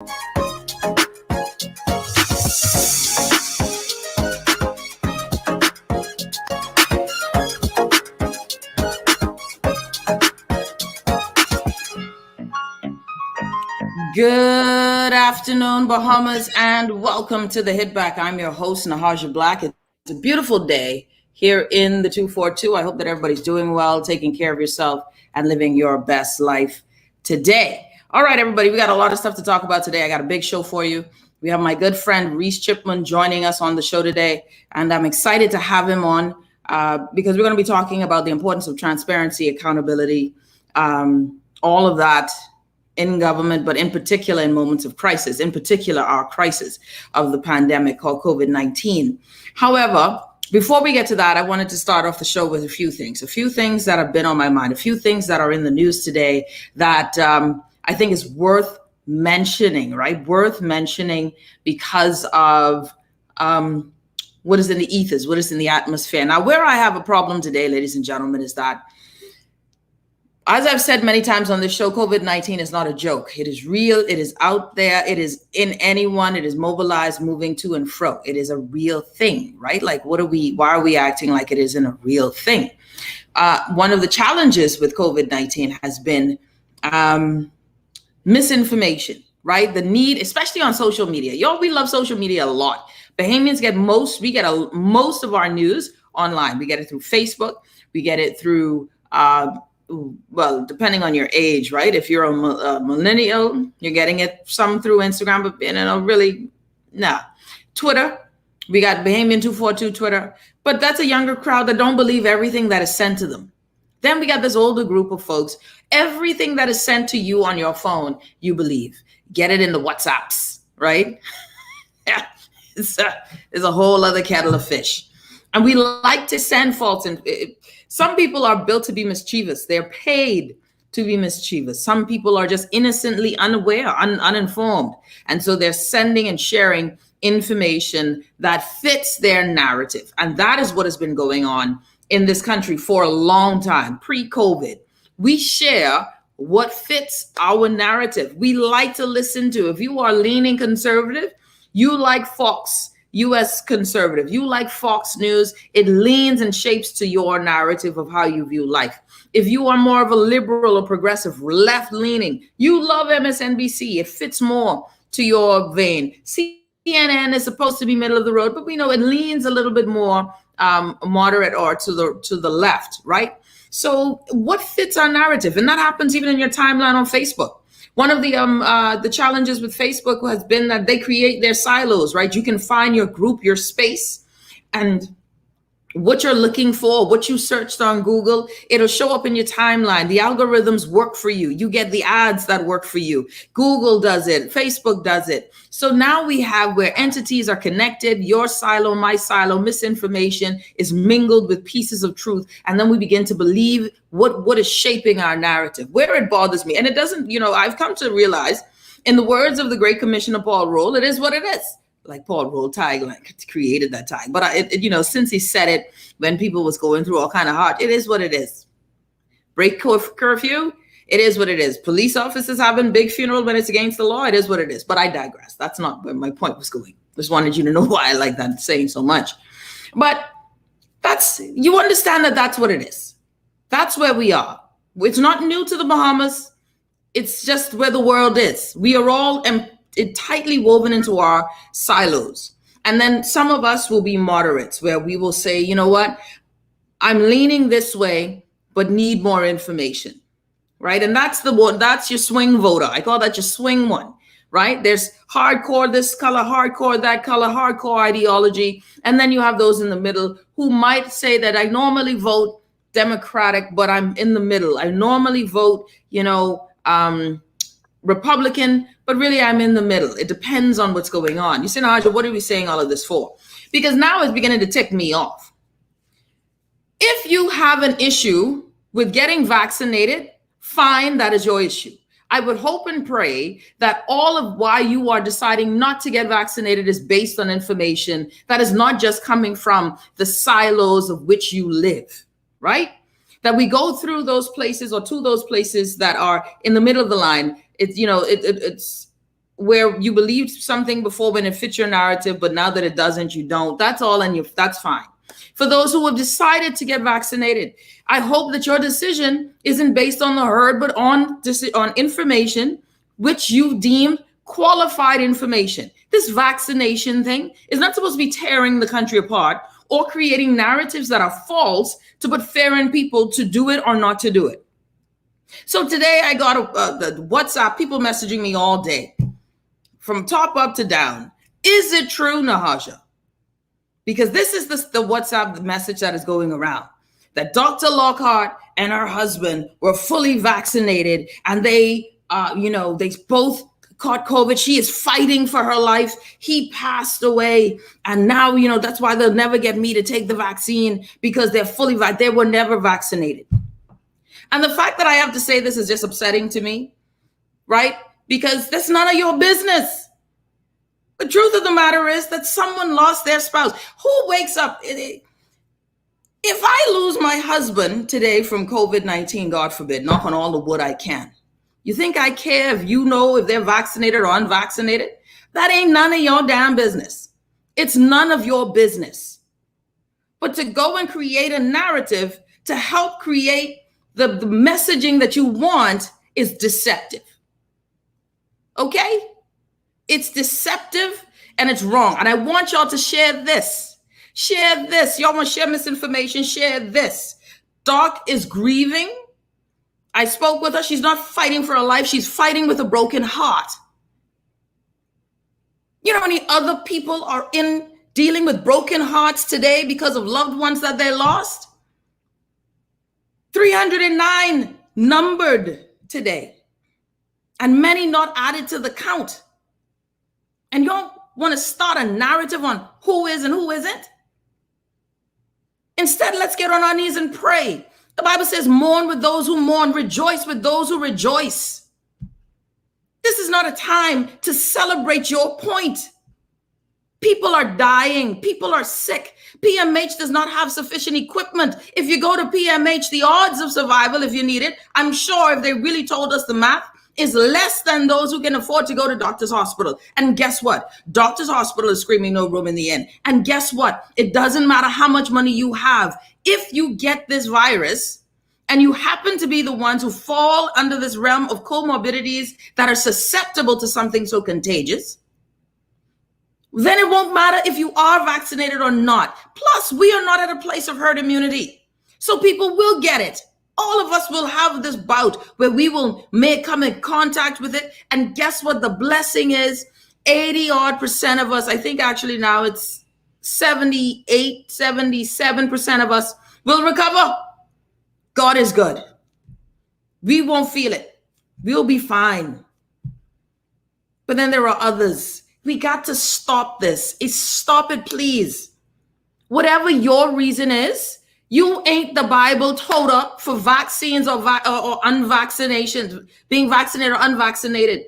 Good afternoon, Bahamas, and welcome to the Hit Back. I'm your host, Nahaja Black. It's a beautiful day here in the 242. I hope that everybody's doing well, taking care of yourself, and living your best life today. All right, everybody, we got a lot of stuff to talk about today. I got a big show for you. We have my good friend Reece Chipman joining us on the show today, and I'm excited to have him on because we're going to be talking about the importance of transparency, accountability, all of that in government, but in particular in moments of crisis, in particular our crisis of the pandemic called COVID-19. However, before we get to that, I wanted to start off the show with a few things that have been on my mind, a few things that are in the news today that I think is worth mentioning, right? Worth mentioning because of what is in the ethers, what is in the atmosphere. Now, where I have a problem today, ladies and gentlemen, is that as I've said many times on this show, COVID-19 is not a joke. It is real. It is out there. It is in anyone. It is mobilized, moving to and fro. It is a real thing, right? Like, why are we acting like it isn't a real thing? One of the challenges with COVID-19 has been misinformation, right? The need, especially on social media. Y'all, we love social media a lot. Bahamians get most of our news online. We get it through Facebook. We get it through well, depending on your age, right? If you're a millennial, you're getting it some through Instagram, but Twitter, we got Bahamian 242 Twitter, but that's a younger crowd that don't believe everything that is sent to them. Then we got this older group of folks. Everything that is sent to you on your phone, you believe. Get it in the WhatsApps, right? Yeah, it's a whole other kettle of fish. And we like to send false information. Some people are built to be mischievous. They're paid to be mischievous. Some people are just innocently unaware, uninformed. And so they're sending and sharing information that fits their narrative. And that is what has been going on in this country for a long time, pre-COVID. We share what fits our narrative. We like to listen to. If you are leaning conservative, you like Fox U.S. conservative. You like Fox News. It leans and shapes to your narrative of how you view life. If you are more of a liberal or progressive, left-leaning, you love MSNBC. It fits more to your vein. CNN is supposed to be middle of the road, but we know it leans a little bit more moderate or to the left, right? So what fits our narrative? And that happens even in your timeline on Facebook. One of the challenges with Facebook has been that they create their silos, right? You can find your group, your space, and what you're looking for, what you searched on Google, it'll show up in your timeline. The algorithms work for you. You get the ads that work for you. Google does it. Facebook does it. So now we have where entities are connected, your silo, my silo, misinformation is mingled with pieces of truth. And then we begin to believe what is shaping our narrative. Where it bothers me, and it doesn't, I've come to realize, in the words of the great Commissioner Paul Roll, it is what it is. Like Paul Roll tagline, created that tag. But since he said it when people was going through all kind of hard, it is what it is. Break curfew, it is what it is. Police officers having big funeral when it's against the law, it is what it is. But I digress. That's not where my point was going. Just wanted you to know why I like that saying so much. But you understand that that's what it is. That's where we are. It's not new to the Bahamas. It's just where the world is. We are all tightly woven into our silos. And then some of us will be moderates where we will say, you know what, I'm leaning this way, but need more information, right? And that's your swing voter. I call that your swing one, right? There's hardcore, this color, hardcore, that color, hardcore ideology. And then you have those in the middle who might say that I normally vote Democratic, but I'm in the middle. I normally vote, Republican, but really I'm in the middle. It depends on what's going on. You say, Naja, what are we saying all of this for? Because now it's beginning to tick me off. If you have an issue with getting vaccinated, fine, that is your issue. I would hope and pray that all of why you are deciding not to get vaccinated is based on information that is not just coming from the silos of which you live, right? That we go through those places or to those places that are in the middle of the line. It's where you believed something before when it fits your narrative, but now that it doesn't, you don't. That's all, and that's fine. For those who have decided to get vaccinated, I hope that your decision isn't based on the herd, but on information which you deem qualified information. This vaccination thing is not supposed to be tearing the country apart or creating narratives that are false to put fear in people to do it or not to do it. So today I got the WhatsApp, people messaging me all day, from top up to down. Is it true, Nahaja? Because this is the WhatsApp message that is going around, that Dr. Lockhart and her husband were fully vaccinated, and they both caught COVID. She is fighting for her life. He passed away. And now, that's why they'll never get me to take the vaccine, because they're fully vaccinated. They were never vaccinated. And the fact that I have to say this is just upsetting to me, right? Because that's none of your business. The truth of the matter is that someone lost their spouse. Who wakes up? If I lose my husband today from COVID-19, God forbid, knock on all the wood I can, you think I care if you know if they're vaccinated or unvaccinated? That ain't none of your damn business. It's none of your business. But to go and create a narrative to help create the messaging that you want is deceptive. Okay? It's deceptive and it's wrong. And I want y'all to share this. Share this. Y'all want to share misinformation? Share this. Doc is grieving. I spoke with her. She's not fighting for her life. She's fighting with a broken heart. You know how many other people are dealing with broken hearts today because of loved ones that they lost? 309 numbered today, and many not added to the count. And you don't want to start a narrative on who is and who isn't? Instead, let's get on our knees and pray. The Bible says, mourn with those who mourn, rejoice with those who rejoice. This is not a time to celebrate your point. People are dying. People are sick. PMH does not have sufficient equipment. If you go to PMH, the odds of survival, if you need it, I'm sure if they really told us the math, is less than those who can afford to go to doctor's hospital. And guess what? Doctor's hospital is screaming no room in the end. And guess what? It doesn't matter how much money you have. If you get this virus and you happen to be the ones who fall under this realm of comorbidities that are susceptible to something so contagious, then it won't matter if you are vaccinated or not. Plus, we are not at a place of herd immunity. So people will get it. All of us will have this bout where we may come in contact with it. And guess what? The blessing is 80% of us, I think actually now it's 78, 77% of us will recover. God is good. We won't feel it. We'll be fine. But then there are others. We got to stop this. Stop it, please. Whatever your reason is, you ain't the Bible told up for vaccines or unvaccinated, being vaccinated or unvaccinated.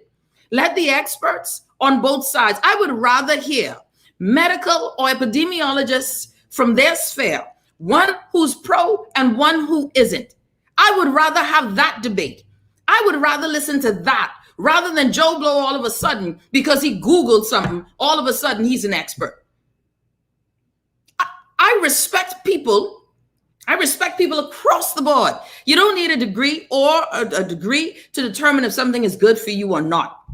Let the experts on both sides. I would rather hear medical or epidemiologists from their sphere, one who's pro and one who isn't. I would rather have that debate. I would rather listen to that rather than Joe Blow all of a sudden, because he Googled something, all of a sudden he's an expert. I respect people. I respect people across the board. You don't need a degree or a degree to determine if something is good for you or not.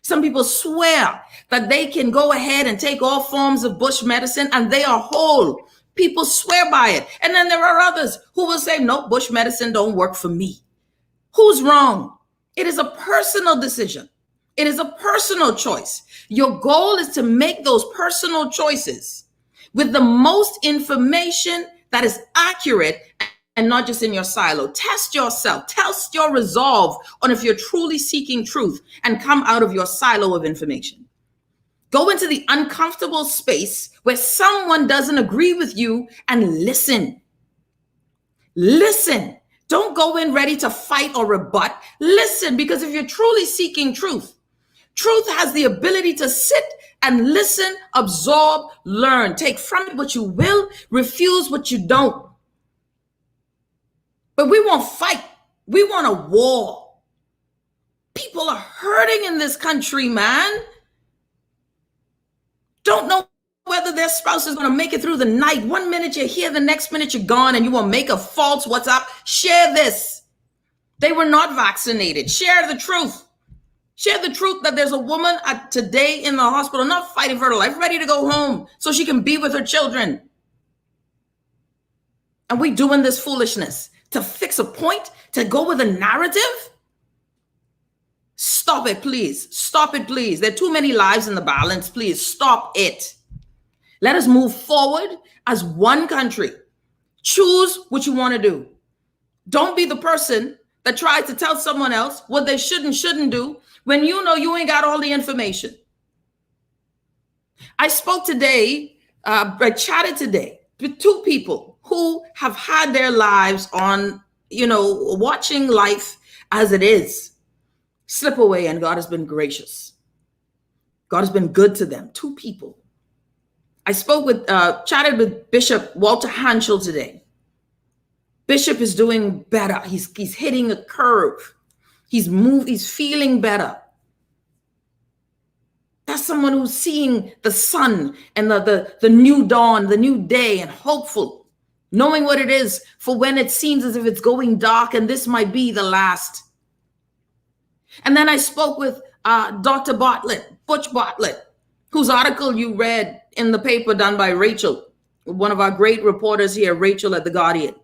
Some people swear that they can go ahead and take all forms of bush medicine and they are whole. People swear by it. And then there are others who will say, no, bush medicine don't work for me. Who's wrong? It is a personal decision. It is a personal choice. Your goal is to make those personal choices with the most information that is accurate and not just in your silo. Test yourself. Test your resolve on if you're truly seeking truth and come out of your silo of information. Go into the uncomfortable space where someone doesn't agree with you and listen. Listen. Don't go in ready to fight or rebut. Listen, because if you're truly seeking truth, truth has the ability to sit and listen, absorb, learn. Take from it what you will, refuse what you don't. But we won't fight. We want a war. People are hurting in this country, man. Don't know whether their spouse is going to make it through the night. One minute you're here, the next minute you're gone, and you will make a false WhatsApp. Share this. They were not vaccinated. Share the truth. Share the truth that there's a woman today in the hospital, not fighting for her life, ready to go home so she can be with her children. And we doing this foolishness to fix a point, to go with a narrative? Stop it, please. Stop it, please. There are too many lives in the balance. Please stop it. Let us move forward as one country. Choose what you want to do. Don't be the person that tries to tell someone else what they should and shouldn't do when you know you ain't got all the information. I spoke today, I chatted today with two people who have had their lives on, watching life as it is slip away, and God has been gracious. God has been good to them. Two people. I chatted with Bishop Walter Hanschel today. Bishop is doing better. He's hitting a curve. He's feeling better. That's someone who's seeing the sun and the new dawn, the new day, and hopeful, knowing what it is for when it seems as if it's going dark and this might be the last. And then I spoke with Dr. Butch Bartlett, whose article you read in the paper done by Rachel, one of our great reporters here, Rachel at The Guardian.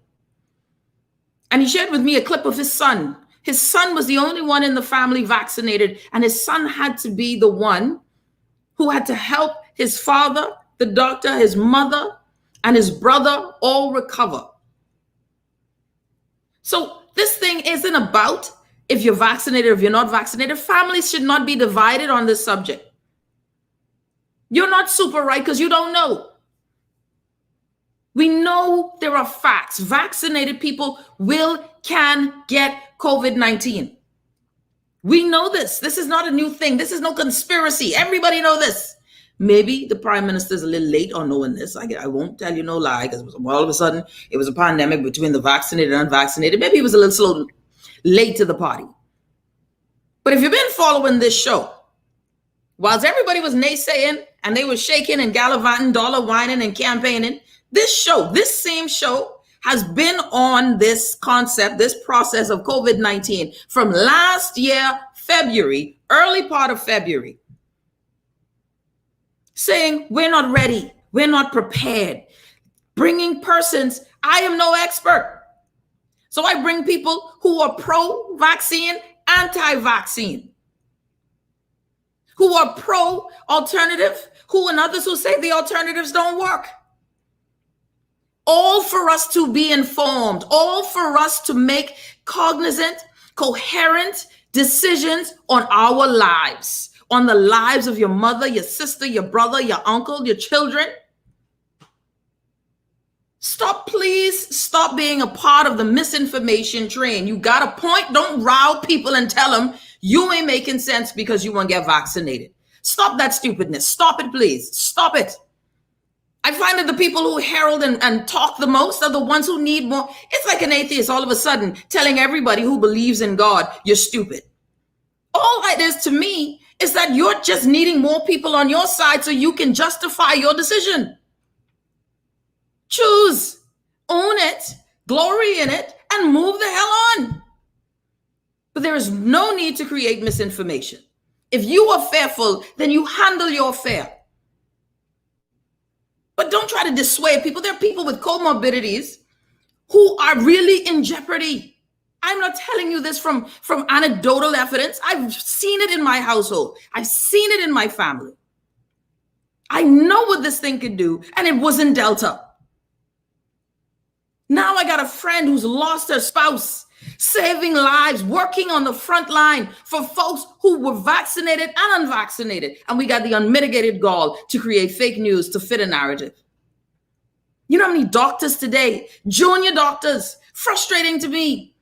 And he shared with me a clip of his son. His son was the only one in the family vaccinated, and his son had to be the one who had to help his father, the doctor, his mother, and his brother all recover. So this thing isn't about if you're vaccinated or if you're not vaccinated. Families should not be divided on this subject. You're not super right because you don't know. We know there are facts. Vaccinated people can get COVID-19. We know this. This is not a new thing. This is no conspiracy. Everybody know this. Maybe the prime minister's a little late on knowing this. I won't tell you no lie, because all of a sudden it was a pandemic between the vaccinated and unvaccinated. Maybe he was a little late to the party. But if you've been following this show, whilst everybody was naysaying and they were shaking and gallivanting, dollar whining and campaigning, this same show has been on this concept, this process of COVID-19 from last year, February, early part of February, saying we're not ready, we're not prepared, bringing persons. I am no expert. So I bring people who are pro-vaccine, anti-vaccine, who are pro-alternative, and others who say the alternatives don't work. All for us to be informed, all for us to make cognizant, coherent decisions on our lives, on the lives of your mother, your sister, your brother, your uncle, your children. Please stop being a part of the misinformation train. You got a point. Don't rile people and tell them you ain't making sense because you won't get vaccinated. Stop that stupidness. Stop it, please. Stop it. I find that the people who herald and talk the most are the ones who need more. It's like an atheist all of a sudden telling everybody who believes in God, you're stupid. All it is to me is that you're just needing more people on your side so you can justify your decision. Choose, own it, glory in it, and move the hell on. But there is no need to create misinformation. If you are fearful, then you handle your fear. But don't try to dissuade people. There are people with comorbidities who are really in jeopardy. I'm not telling you this from anecdotal evidence. I've seen it in my household. I've seen it in my family. I know what this thing could do, and it wasn't Delta. Now I got a friend who's lost her spouse, saving lives, working on the front line for folks who were vaccinated and unvaccinated. And we got the unmitigated gall to create fake news to fit a narrative. You know how many doctors today, junior doctors, frustrating to me,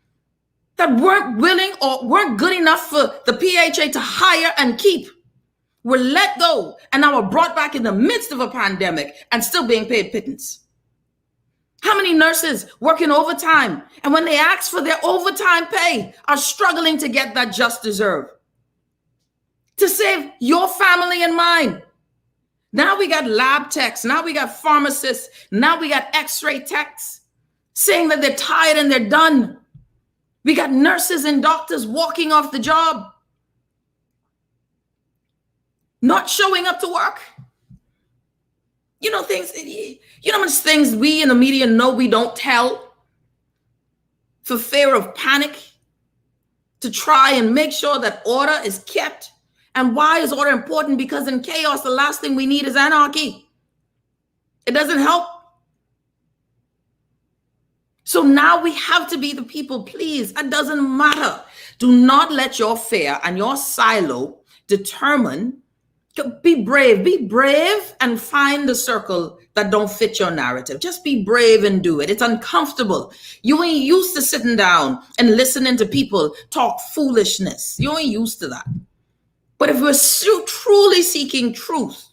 that weren't willing or weren't good enough for the PHA to hire and keep, were let go and now are brought back in the midst of a pandemic and still being paid pittance. How many nurses working overtime, and when they ask for their overtime pay, are struggling to get that just deserve? to save your family and mine. Now we got lab techs. Now we got pharmacists. Now we got x-ray techs saying that they're tired and they're done. We got nurses and doctors walking off the job, not showing up to work. How much things we in the media know we don't tell for fear of panic, to try and make sure that order is kept. And why is order important? Because in chaos, the last thing we need is anarchy. It doesn't help. So now we have to be the people, please. It doesn't matter. Do not let your fear and your silo determine. Be brave and find the circle that don't fit your narrative. Just be brave and do it. It's uncomfortable. You ain't used to sitting down and listening to people talk foolishness. You ain't used to that. But if we're truly seeking truth,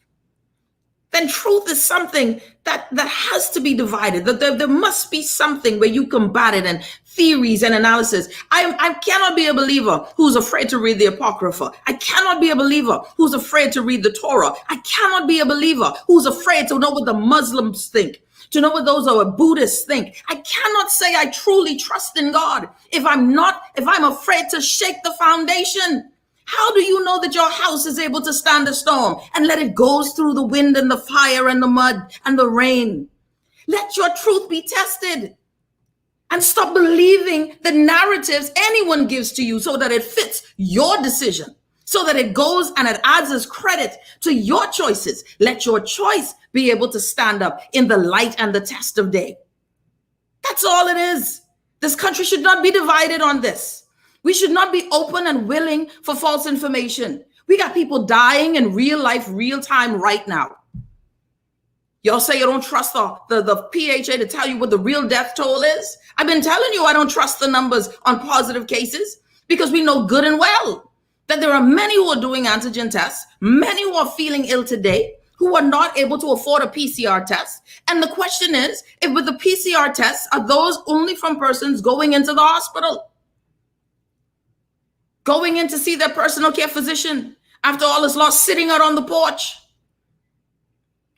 then truth is something that has to be divided. That there must be something where you combat it, and theories and analysis. I cannot be a believer who's afraid to read the Apocrypha. I cannot be a believer who's afraid to read the Torah. I cannot be a believer who's afraid to know what the Muslims think, to know what those are Buddhists think. I cannot say I truly trust in God if I'm afraid to shake the foundation. How do you know that your house is able to stand a storm and let it go through the wind and the fire and the mud and the rain? Let your truth be tested and stop believing the narratives anyone gives to you so that it fits your decision, so that it goes and it adds as credit to your choices. Let your choice be able to stand up in the light and the test of day. That's all it is. This country should not be divided on this. We should not be open and willing for false information. We got people dying in real life, real time right now. Y'all say you don't trust the PHA to tell you what the real death toll is. I've been telling you I don't trust the numbers on positive cases because we know good and well that there are many who are doing antigen tests, many who are feeling ill today, who are not able to afford a PCR test. And the question is, if with the PCR tests, are those only from persons going into the hospital? Going in to see their personal care physician after all is lost, sitting out on the porch.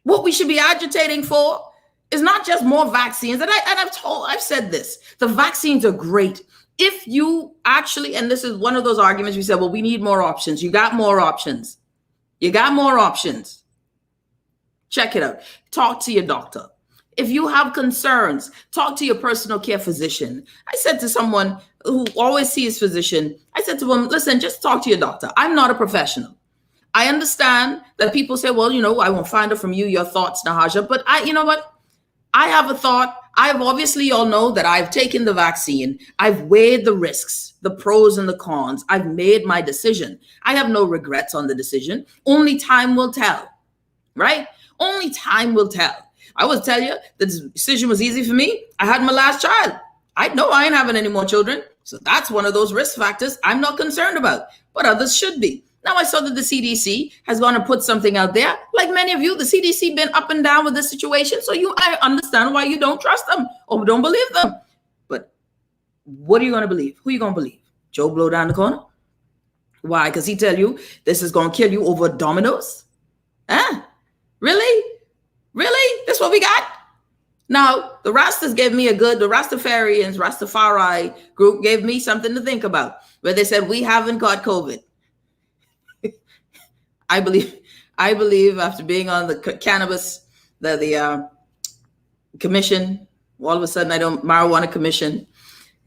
What we should be agitating for is not just more vaccines. I've said this, the vaccines are great. If you actually, and this is one of those arguments we said, well, we need more options. You got more options. You got more options. Check it out. Talk to your doctor. If you have concerns, talk to your personal care physician. I said to someone who always sees physician, I said to him, listen, just talk to your doctor. I'm not a professional. I understand that people say, well, I won't find out from you your thoughts, Nahaja. But you know what? I have a thought. Y'all know that I've taken the vaccine. I've weighed the risks, the pros and the cons. I've made my decision. I have no regrets on the decision. Only time will tell, right? Only time will tell. I will tell you the decision was easy for me. I had my last child. I know I ain't having any more children. So that's one of those risk factors I'm not concerned about, but others should be. Now I saw that the CDC has gone and put something out there. Like many of you, the CDC been up and down with this situation. So I understand why you don't trust them or don't believe them. But what are you going to believe? Who are you going to believe? Joe Blow down the corner? Why? Because he tell you this is going to kill you over dominoes? Huh? Really? Really? That's what we got? Now, the Rastas gave me the Rastafarians, Rastafari group gave me something to think about, where they said, we haven't got COVID. I believe after being on the cannabis, the commission, all of a sudden marijuana commission,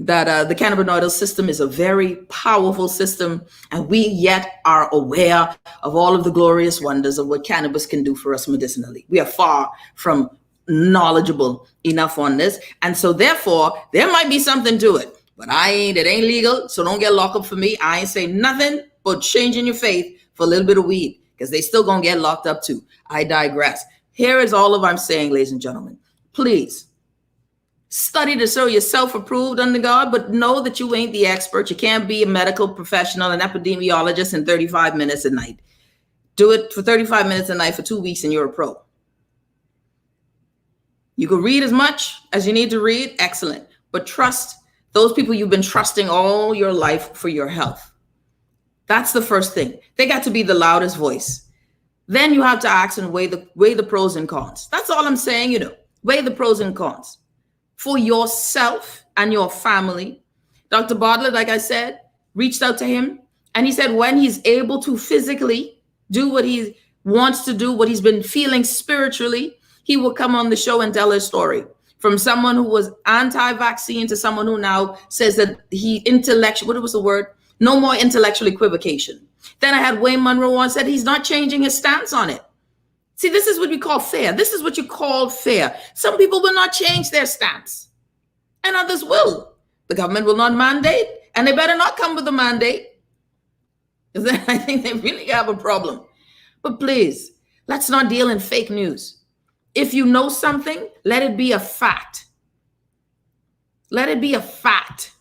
that the cannabinoidal system is a very powerful system, and we yet are aware of all of the glorious wonders of what cannabis can do for us medicinally. We are far from knowledgeable enough on this, and so therefore there might be something to it, but it ain't legal, so don't get locked up for me. I ain't saying nothing but changing your faith for a little bit of weed, because they still gonna get locked up too. I digress. Here is all of I'm saying, ladies and gentlemen. Please study to show yourself approved under God, but know that you ain't the expert. You can't be a medical professional, an epidemiologist in 35 minutes a night. Do it for 35 minutes a night for 2 weeks and you're a pro. You can read as much as you need to read, excellent. But trust those people you've been trusting all your life for your health. That's the first thing. They got to be the loudest voice. Then you have to ask and weigh the pros and cons. That's all I'm saying, weigh the pros and cons for yourself and your family. Dr. Bartlett, like I said, reached out to him, and he said when he's able to physically do what he wants to do, what he's been feeling spiritually, he will come on the show and tell his story. From someone who was anti-vaccine to someone who now says that what was the word? No more intellectual equivocation. Then I had Wayne Monroe on, said he's not changing his stance on it. See, this is what we call fair. This is what you call fair. Some people will not change their stance, and others will. The government will not mandate, and they better not come with a mandate, because then I think they really have a problem. But please, let's not deal in fake news. If you know something, let it be a fact. Let it be a fact.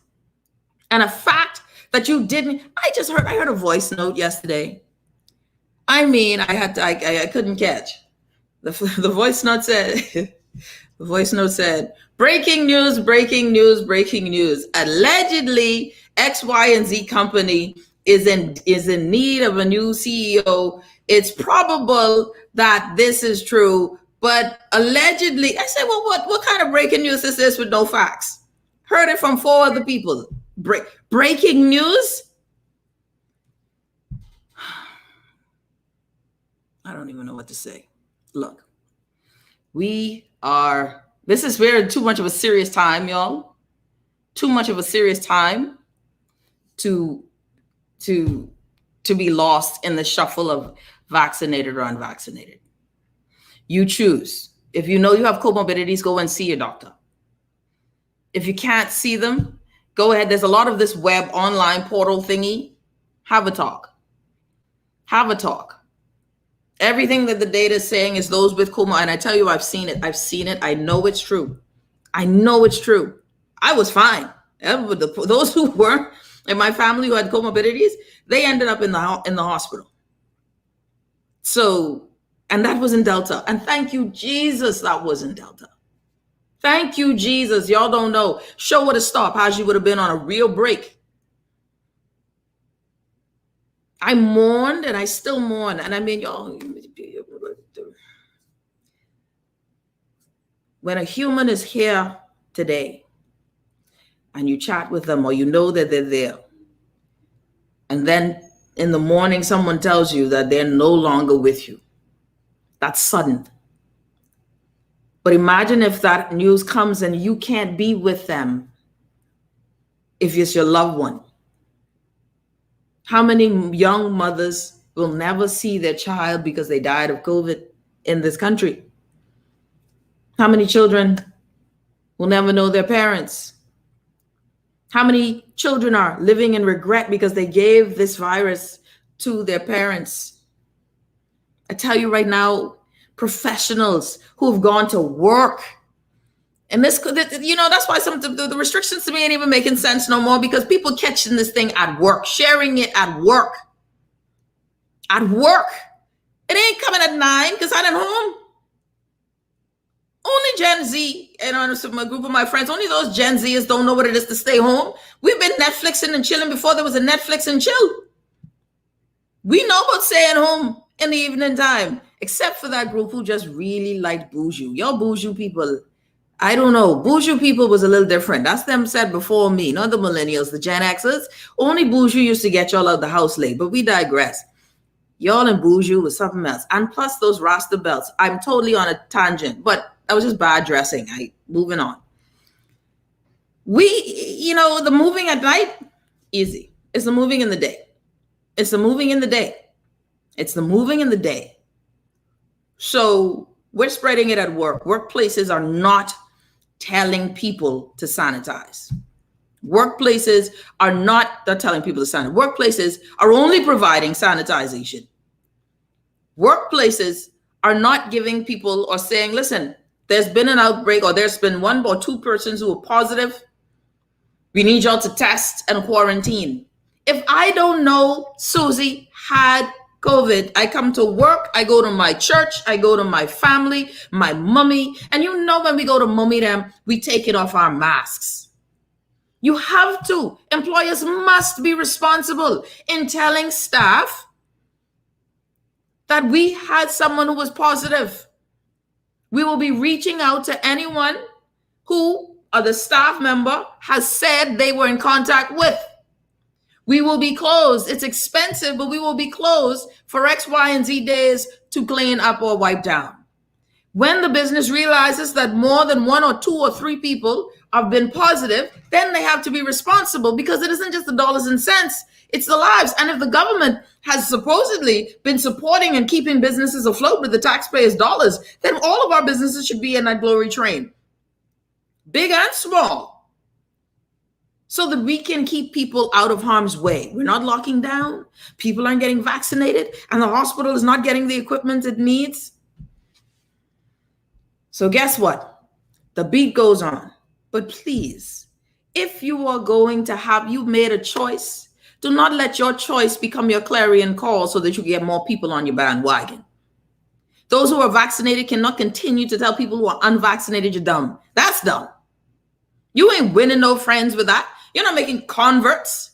And a fact that you didn't. I heard a voice note yesterday. I mean, I couldn't catch. The voice note said, breaking news, breaking news, breaking news. Allegedly, X, Y, and Z company is in need of a new CEO. It's probable that this is true, but allegedly, I said, well, what kind of breaking news is this with no facts? Heard it from 4 other people. Breaking news? I don't even know what to say. Look, we're too much of a serious time, y'all. Too much of a serious time to be lost in the shuffle of vaccinated or unvaccinated. You choose. If you know you have comorbidities, go and see your doctor. If you can't see them, go ahead. There's a lot of this web online portal thingy. Have a talk. Have a talk. Everything that the data is saying is those with coma. And I tell you, I've seen it. I know it's true. I was fine. Those who weren't in my family who had comorbidities, they ended up in the hospital. So, and that was in Delta. And thank you, Jesus, that was in Delta. Thank you, Jesus. Y'all don't know. Show would have stopped how she would have been on a real break. I mourned and I still mourn. And I mean, y'all, when a human is here today and you chat with them or you know that they're there, and then in the morning someone tells you that they're no longer with you, that's sudden. But imagine if that news comes and you can't be with them if it's your loved one. How many young mothers will never see their child because they died of COVID in this country? How many children will never know their parents? How many children are living in regret because they gave this virus to their parents? I tell you right now, professionals who have gone to work, and that's why some of the restrictions to me ain't even making sense no more, because people catching this thing at work, sharing it at work. At work. It ain't coming at 9 because I'm at home. Only Gen Z, and on a group of my friends, only those Gen Zers don't know what it is to stay home. We've been Netflixing and chilling before there was a Netflix and chill. We know about staying home in the evening time, except for that group who just really liked bourgeois. Y'all bourgeois people, I don't know. Bourgeois people was a little different. That's them said before me, not the millennials, the Gen Xers. Only bourgeois used to get y'all out the house late, but we digress. Y'all and bourgeois was something else. And plus those Rasta belts. I'm totally on a tangent, but that was just bad dressing. Moving on. The moving at night, easy. It's the moving in the day. It's the moving in the day. It's the moving in the day. So we're spreading it at work. Workplaces are not telling people to sanitize. Workplaces are not telling people to sanitize. Workplaces are only providing sanitization. Workplaces are not giving people or saying, listen, there's been an outbreak or there's been 1 or 2 persons who are positive. We need y'all to test and quarantine. If I don't know Susie had COVID, I come to work, I go to my church, I go to my family, my mummy. And when we go to mummy them, we take it off our masks. You have to. Employers must be responsible in telling staff that we had someone who was positive. We will be reaching out to anyone who the staff member has said they were in contact with. We will be closed. It's expensive, but we will be closed for X, Y, and Z days to clean up or wipe down. When the business realizes that more than 1 or 2 or 3 people have been positive, then they have to be responsible, because it isn't just the dollars and cents, it's the lives. And if the government has supposedly been supporting and keeping businesses afloat with the taxpayers' dollars, then all of our businesses should be in that glory train, big and small, so that we can keep people out of harm's way. We're not locking down, people aren't getting vaccinated, and the hospital is not getting the equipment it needs. So guess what? The beat goes on. But please, if you are going to have, you made a choice, do not let your choice become your clarion call so that you get more people on your bandwagon. Those who are vaccinated cannot continue to tell people who are unvaccinated you're dumb. That's dumb. You ain't winning no friends with that. You're not making converts.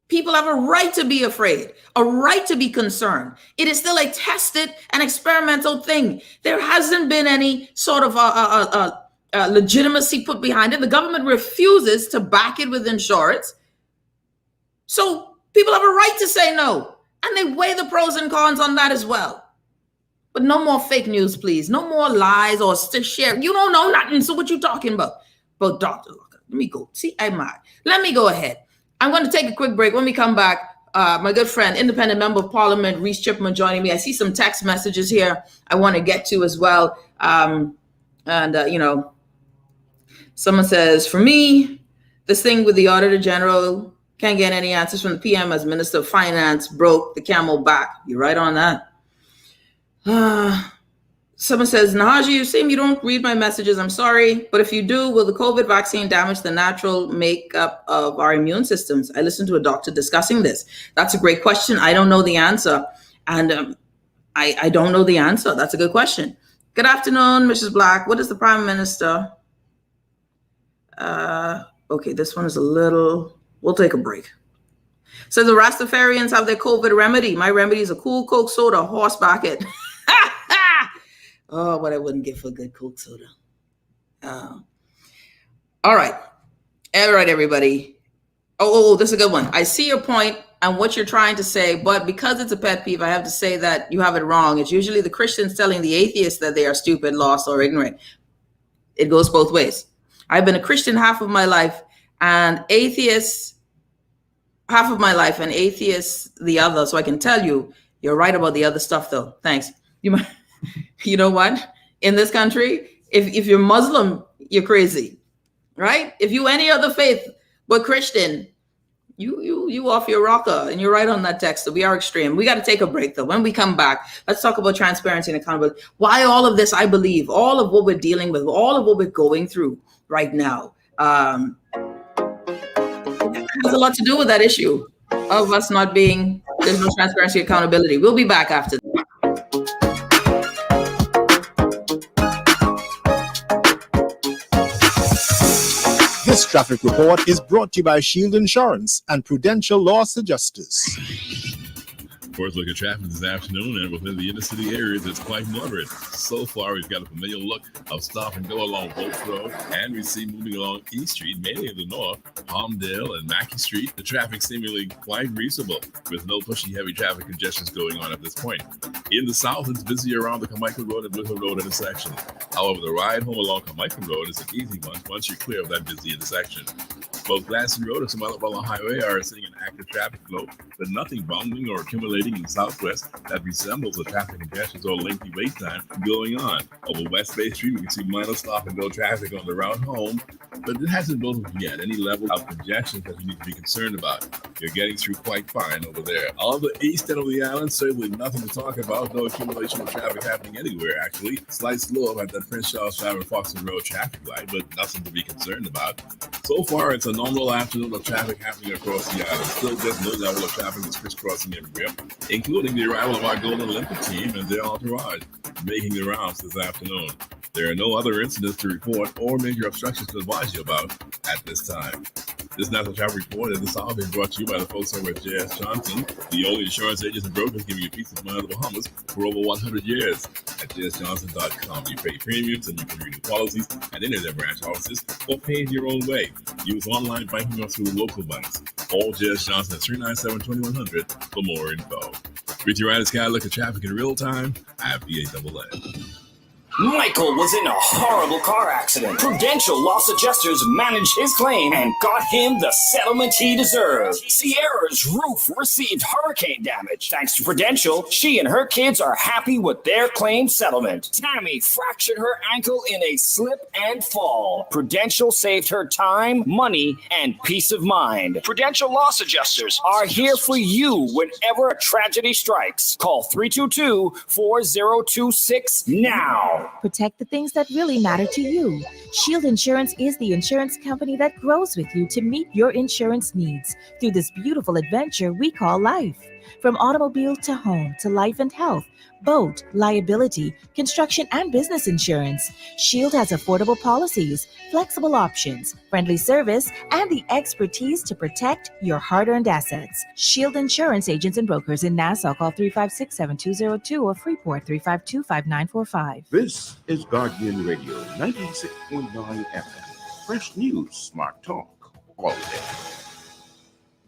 People have a right to be afraid, a right to be concerned. It is still a tested and experimental thing. There hasn't been any sort of legitimacy put behind it. The government refuses to back it with insurance. So people have a right to say no, and they weigh the pros and cons on that as well. But no more fake news, please. No more lies or share. You don't know nothing, so what you talking about? But Dr. Locker, let me go. See, I'm mad. Let me go ahead. I'm going to take a quick break. When we come back, my good friend, independent member of parliament, Reece Chipman, joining me. I see some text messages here I want to get to as well. Someone says, for me, this thing with the Auditor General, can't get any answers from the PM as Minister of Finance, broke the camel back. You're right on that. Someone says, Nahaji, you seem you don't read my messages. I'm sorry. But if you do, will the COVID vaccine damage the natural makeup of our immune systems? I listened to a doctor discussing this. That's a great question. I don't know the answer. And I don't know the answer. That's a good question. Good afternoon, Mrs. Black. What is the Prime Minister? Okay, this one is a little, we'll take a break. So the Rastafarians have their COVID remedy. My remedy is a cool Coke soda, horseback it. Oh, what I wouldn't give for a good Coke soda. All right, everybody. Oh, this is a good one. I see your point and what you're trying to say, but because it's a pet peeve, I have to say that you have it wrong. It's usually the Christians telling the atheists that they are stupid, lost, or ignorant. It goes both ways. I've been a Christian half of my life and atheists half of my life and atheists the other. So I can tell you, you're right about the other stuff though. Thanks. You know what? In this country, if you're Muslim, you're crazy, right? If you any other faith but Christian, you off your rocker, and you're right on that text. So we are extreme. We got to take a break though. When we come back, let's talk about transparency and accountability. Why all of this? I believe all of what we're dealing with, all of what we're going through right now, has a lot to do with that issue of us not being, there's no transparency, accountability. We'll be back after that. This traffic report is brought to you by Shield Insurance and Prudential Loss Adjusters. First look at traffic this afternoon, and within the inner city areas, it's quite moderate. So far, we've got a familiar look of stop and go along Volk Road, and we see moving along East Street, mainly in the north, Palmdale and Mackey Street. The traffic seemingly quite reasonable, with no pushy heavy traffic congestions going on at this point. In the south, it's busy around the Carmichael Road and Blue Road intersection. However, the ride home along Carmichael Road is an easy one once you're clear of that busy intersection. Both Glassy Road and some other along the highway are seeing an active traffic flow, but nothing bounding or accumulating in the southwest that resembles the traffic congestions or lengthy wait time going on. Over West Bay Street, we can see minor stop and go traffic on the route home, but it hasn't built yet any level of congestion that you need to be concerned about. You're getting through quite fine over there. On the east end of the island, certainly nothing to talk about. No accumulation of traffic happening anywhere, actually. Slight slow up at that Prince Charles Drive and Foxton Road traffic light, but nothing to be concerned about. So far, it's a normal afternoon of traffic happening across the island. Still just no level of traffic is crisscrossing everywhere, including the arrival of our Golden Olympic team and their entourage making the rounds this afternoon. There are no other incidents to report or major obstructions to advise you about at this time. This National Traffic Report is all been brought to you by the folks over at J.S. Johnson, the only insurance agents and brokers giving you peace of mind in the Bahamas for over 100 years. At jsjohnson.com, you pay premiums and you can renew policies at any of their branch offices or pay in your own way. Use online banking or through local banks. Call J.S. Johnson at 397-2100 for more info. Reach your sky, look at traffic in real time. I have BAAA. Michael was in a horrible car accident. Prudential Loss Adjusters managed his claim and got him the settlement he deserved. Sierra's roof received hurricane damage. Thanks to Prudential, she and her kids are happy with their claim settlement. Tammy fractured her ankle in a slip and fall. Prudential saved her time, money, and peace of mind. Prudential Loss Adjusters are here for you whenever a tragedy strikes. Call 322-4026 now. Protect the things that really matter to you. Shield Insurance is the insurance company that grows with you to meet your insurance needs through this beautiful adventure we call life. From automobile to home to life and health, boat, liability, construction, and business insurance, Shield has affordable policies, flexible options, friendly service, and the expertise to protect your hard-earned assets. Shield Insurance agents and brokers in Nassau, call 356-7202 or Freeport 352-5945. This is Guardian Radio 96.9 FM. Fresh news, smart talk, all day.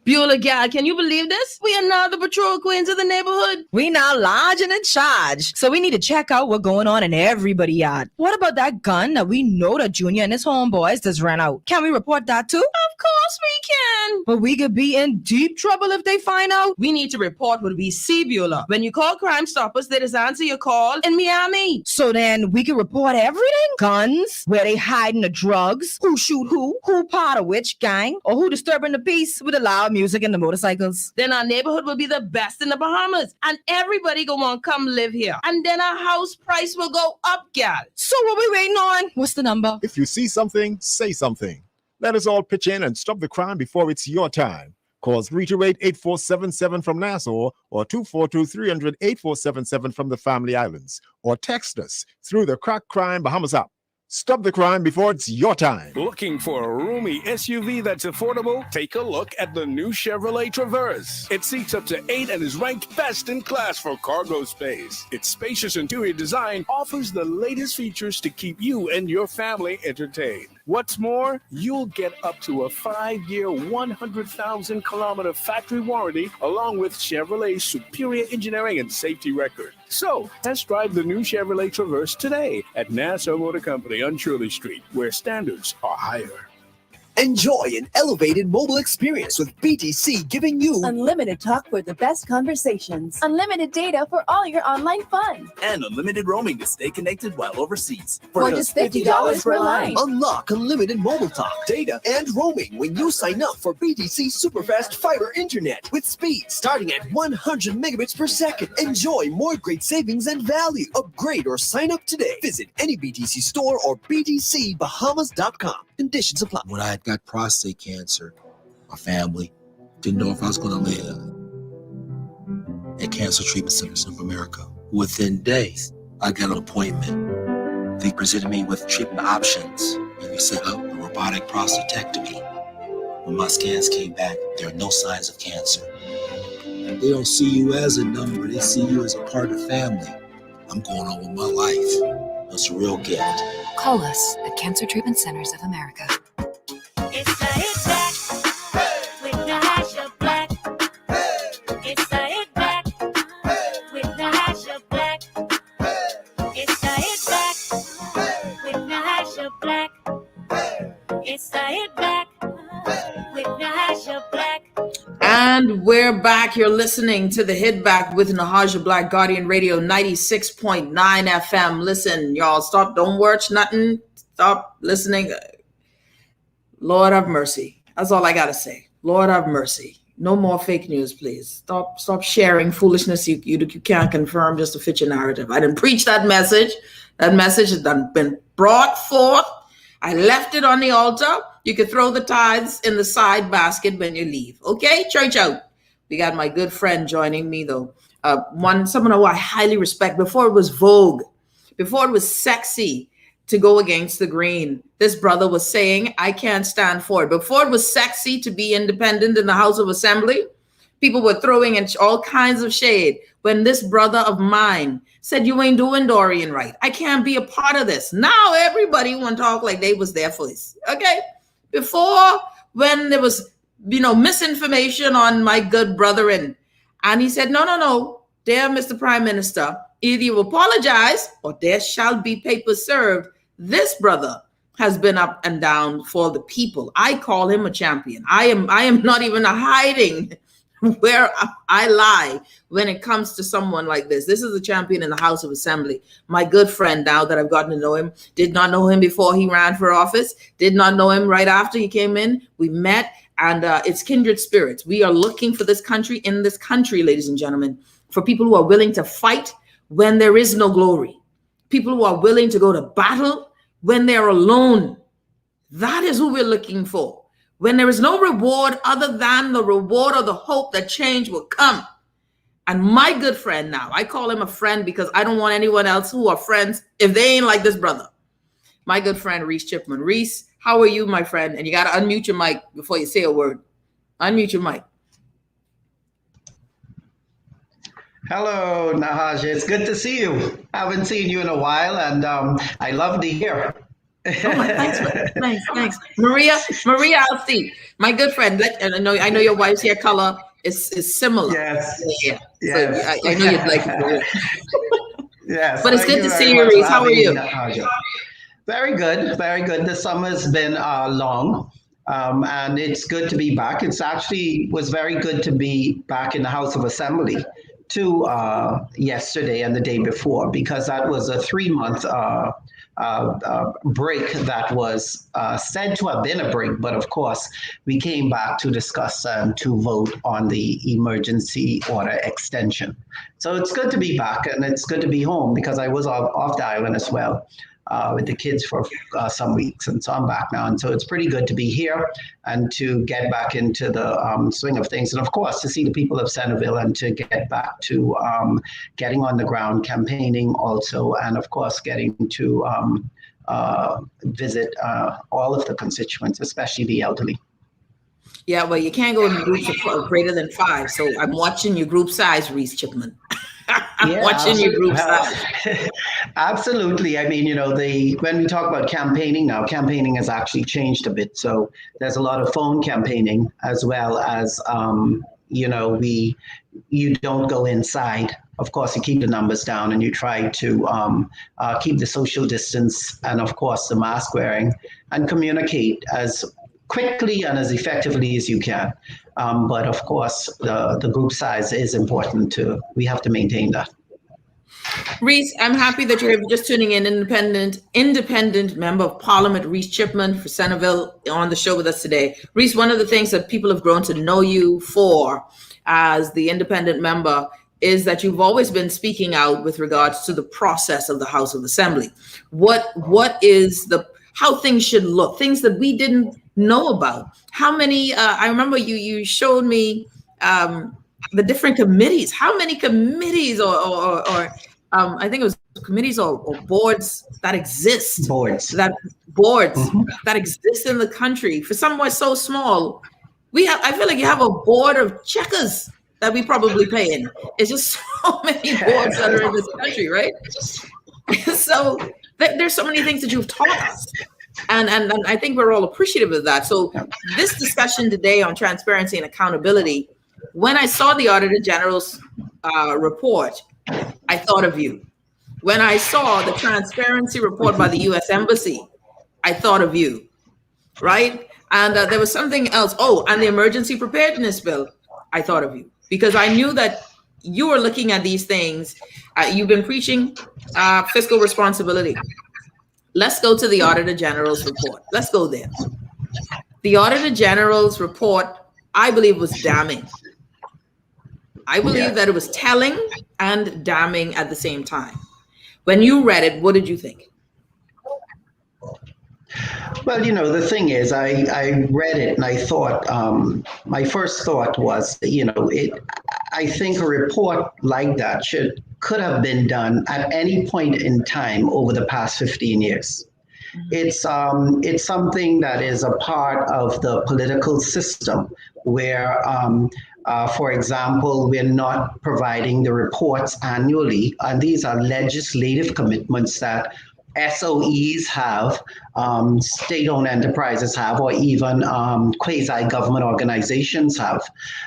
Beulah gal, can you believe this? We are now the patrol queens of the neighborhood. We now large and in charge. So we need to check out what's going on in everybody's yard. What about that gun that we know that Junior and his homeboys just ran out? Can we report that too? Of course we can. But we could be in deep trouble if they find out. We need to report what we see, Beulah. When you call Crime Stoppers, they just answer your call in Miami. So then we can report everything? Guns, where they hiding the drugs, who shoot who part of which gang, or who disturbing the peace with the loud music and the motorcycles. Then our neighborhood will be the best in the Bahamas, and everybody go want to come live here. And then our house price will go up, gal. So what we waiting on? What's the number? If you see something, say something. Let us all pitch in and stop the crime before it's your time. Call 328-8477 from Nassau or 242-300-8477 from the Family Islands, or text us through the Crack Crime Bahamas app. Stop the crime before it's your time. Looking for a roomy SUV that's affordable? Take a look at the new Chevrolet Traverse. It seats up to 8 and is ranked best in class for cargo space. Its spacious interior design offers the latest features to keep you and your family entertained. What's more, you'll get up to a 5-year, 100,000-kilometer factory warranty along with Chevrolet's superior engineering and safety record. So, test drive the new Chevrolet Traverse today at Nassau Motor Company on Shirley Street, where standards are higher. Enjoy an elevated mobile experience with BTC, giving you unlimited talk for the best conversations, unlimited data for all your online fun, and unlimited roaming to stay connected while overseas. For just $50 per line. Unlock unlimited mobile talk, data, and roaming when you sign up for BTC Superfast Fiber Internet with speeds starting at 100 megabits per second. Enjoy more great savings and value. Upgrade or sign up today. Visit any BTC store or btcbahamas.com. Conditions apply. When I got prostate cancer, my family didn't know if I was going to live. At Cancer Treatment Centers of America, within days, I got an appointment. They presented me with treatment options, and we set up a robotic prostatectomy. When my scans came back, there are no signs of cancer. They don't see you as a number, they see you as a part of the family. I'm going on with my life. That's a real gift. Call us at Cancer Treatment Centers of America. It's the hit back with the hash of black. It's the hit back with the hash of black. It's the hit back with the hash of black. It's the hit back with the hash of black. And we're back. You're listening to the Hit Back with Nahaja Black, Guardian Radio 96.9 FM. Listen, y'all, stop. Don't watch nothing. Stop listening. Lord have mercy. That's all I got to say. Lord have mercy. No more fake news, please. Stop sharing foolishness you can't confirm just to fit your narrative. I didn't preach that message. That message has been brought forth. I left it on the altar. You can throw the tithes in the side basket when you leave. Okay? Church out. We got my good friend joining me, though. Someone who I highly respect. Before it was vogue, before it was sexy to go against the grain. This brother was saying, I can't stand for it. Before it was sexy to be independent in the House of Assembly, people were throwing in all kinds of shade. When this brother of mine said, you ain't doing Dorian right, I can't be a part of this. Now everybody want to talk like they was there for this. Okay. Before, when there was, misinformation on my good brother, and he said, no, dear Mr. Prime Minister, either you apologize or there shall be papers served. This brother has been up and down for the people. I call him a champion. I am not even hiding where I lie when it comes to someone like this. This is a champion in the House of Assembly. My good friend, now that I've gotten to know him, did not know him before he ran for office, did not know him right after he came in. We met, and it's kindred spirits. We are looking for this country, in this country, ladies and gentlemen, for people who are willing to fight when there is no glory. People who are willing to go to battle when they're alone. That is who we're looking for. When there is no reward other than the reward or the hope that change will come. And my good friend now, I call him a friend because I don't want anyone else who are friends if they ain't like this brother. My good friend, Reece Chipman. Reece, how are you, my friend? And you got to unmute your mic before you say a word. Unmute your mic. Hello, Nahaja. It's good to see you. I haven't seen you in a while, and I love to hear. Oh my, thanks. Maria, I'll see. My good friend, I know your wife's hair color is similar. Yes. Yeah. Yes. So I know you'd like it. Yes. But it's good to see you, Reece. How are you? Very good. Very good. The summer's been long. And it's good to be back. It's actually was very good to be back in the House of Assembly too yesterday and the day before, because that was a 3-month break that was said to have been a break. But of course, we came back to discuss and to vote on the emergency order extension. So it's good to be back, and it's good to be home because I was off the island as well. With the kids for some weeks, and so I'm back now, and so it's pretty good to be here and to get back into the swing of things, and of course to see the people of Centerville and to get back to getting on the ground, campaigning also, and of course getting to visit all of the constituents, especially the elderly. Yeah, well, you can't go in groups of greater than 5, so I'm watching your group size, Reece Chipman. I'm watching your group size. Absolutely. I mean, when we talk about campaigning now, campaigning has actually changed a bit. So there's a lot of phone campaigning as well as, you don't go inside. Of course, you keep the numbers down and you try to keep the social distance and, of course, the mask wearing and communicate as quickly and as effectively as you can. But of course, the group size is important too. We have to maintain that. Reece, I'm happy that you're just tuning in. Independent member of Parliament, Reece Chipman for Centerville, on the show with us today. Reece, one of the things that people have grown to know you for as the independent member is that you've always been speaking out with regards to the process of the House of Assembly. What is how things should look, things that we didn't know about. How many, I remember you showed me the different committees. How many committees or I think it was committees or boards that exist. That exist in the country. For somewhere so small, I feel like you have a board of checkers that we probably pay in. It's just so many boards that are in this country, right? So there's so many things that you've taught us. And I think we're all appreciative of that. So this discussion today on transparency and accountability, when I saw the Auditor General's report, I thought of you. When I saw the transparency report by the U.S. Embassy, I thought of you, right? And there was something else. Oh, and the emergency preparedness bill, I thought of you. Because I knew that you were looking at these things. You've been preaching fiscal responsibility. Let's go to the Auditor General's report. Let's go there. The Auditor General's report, I believe, was damning. I believe that it was telling and damning at the same time. When you read it, what did you think? Well, the thing is, I read it and I thought, my first thought was, I think a report like that could have been done at any point in time over the past 15 years. It's something that is a part of the political system where, for example, we're not providing the reports annually, and these are legislative commitments that SOEs have, state-owned enterprises have, or even quasi-government organizations have.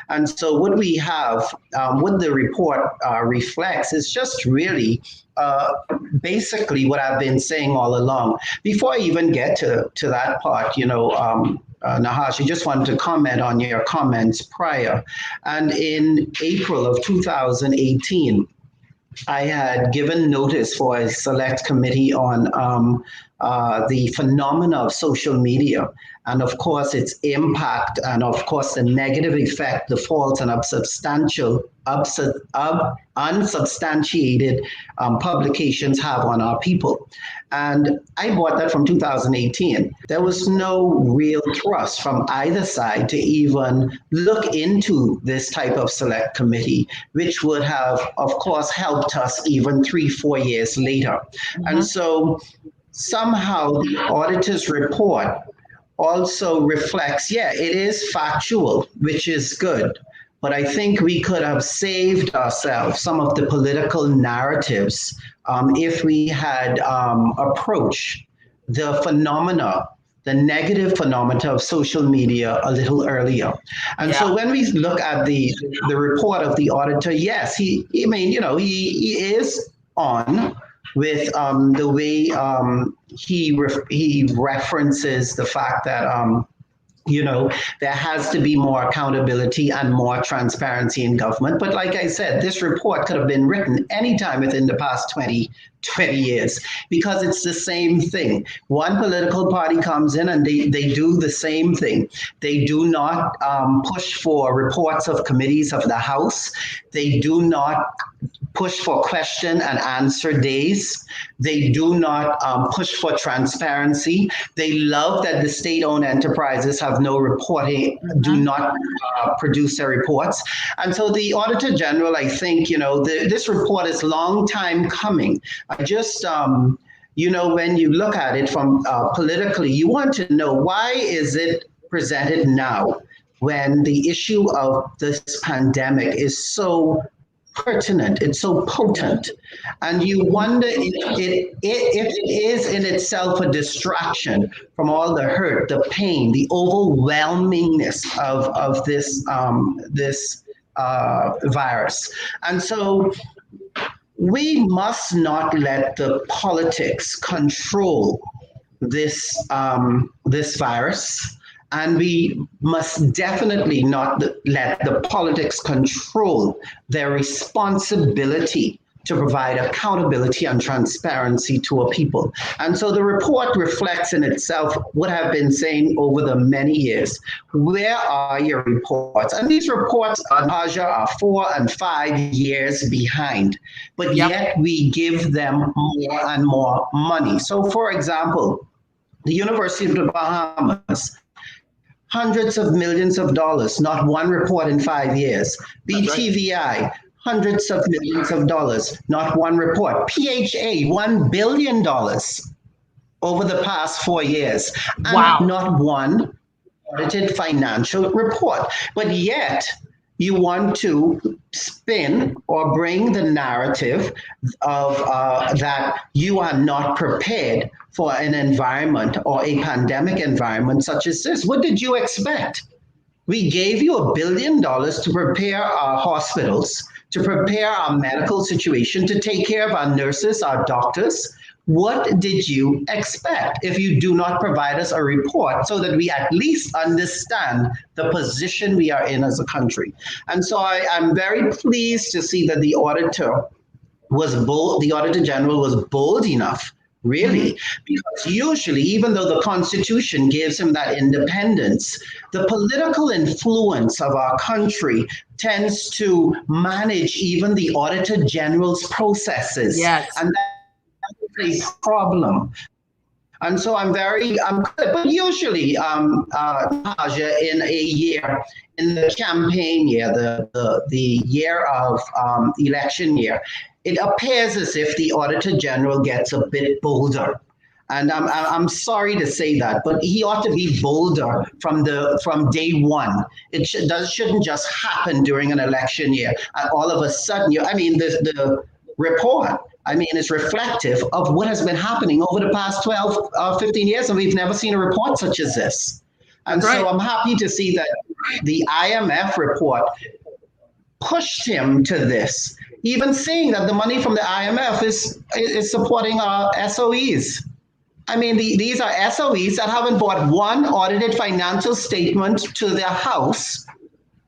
And so what we have, what the report reflects is just really basically what I've been saying all along. Before I even get to that part, Nahash, I just wanted to comment on your comments prior. And in April of 2018, I had given notice for a select committee on the phenomena of social media, and of course its impact, and of course the negative effect the false and unsubstantiated publications have on our people. And I bought that from 2018. There was no real thrust from either side to even look into this type of select committee, which would have, of course, helped us even 3-4 years later. And so somehow the auditor's report also reflects, it is factual, which is good. But I think we could have saved ourselves some of the political narratives if we had approached the phenomena, the negative phenomena of social media a little earlier. And so when we look at the report of the auditor, yes, he is on with the way he references the fact that there has to be more accountability and more transparency in government. But like I said, this report could have been written anytime within the past 20 years, because it's the same thing. One political party comes in and they do the same thing. They do not push for reports of committees of the House. They do not push for question and answer days. They do not push for transparency. They love that the state-owned enterprises have no reporting, do not produce their reports. And so the Auditor General, I think, this report is long time coming. I just, when you look at it from politically, you want to know, why is it presented now when the issue of this pandemic is so pertinent, it's so potent, and you wonder if it is in itself a distraction from all the hurt, the pain, the overwhelmingness of this virus. And so we must not let the politics control this virus. And we must definitely not let the politics control their responsibility to provide accountability and transparency to a people. And so the report reflects in itself what I've been saying over the many years. Where are your reports? And these reports, Naja, are 4 and 5 years behind, but yet we give them more and more money. So for example, the University of the Bahamas, hundreds of millions of dollars, not one report in 5 years. BTVI, hundreds of millions of dollars, not one report. PHA, $1 billion over the past 4 years. And not one audited financial report. But yet, you want to spin or bring the narrative of that you are not prepared for an environment or a pandemic environment such as this. What did you expect? We gave you $1 billion to prepare our hospitals, to prepare our medical situation, to take care of our nurses, our doctors. What did you expect if you do not provide us a report so that we at least understand the position we are in as a country? And so I'm very pleased to see that the Auditor General was bold enough, really, because usually, even though the Constitution gives him that independence, the political influence of our country tends to manage even the Auditor General's processes. Yes. And that's a problem. And so I'm but usually, Naja, in a year, in the campaign year, the year of election year, it appears as if the Auditor General gets a bit bolder. And I'm sorry to say that, but he ought to be bolder from day one. It shouldn't just happen during an election year. And all of a sudden, the report, is reflective of what has been happening over the past 12, 15 years, and we've never seen a report such as this. And so I'm happy to see that the IMF report pushed him to this, even saying that the money from the IMF is supporting our SOEs. These are SOEs that haven't brought one audited financial statement to their house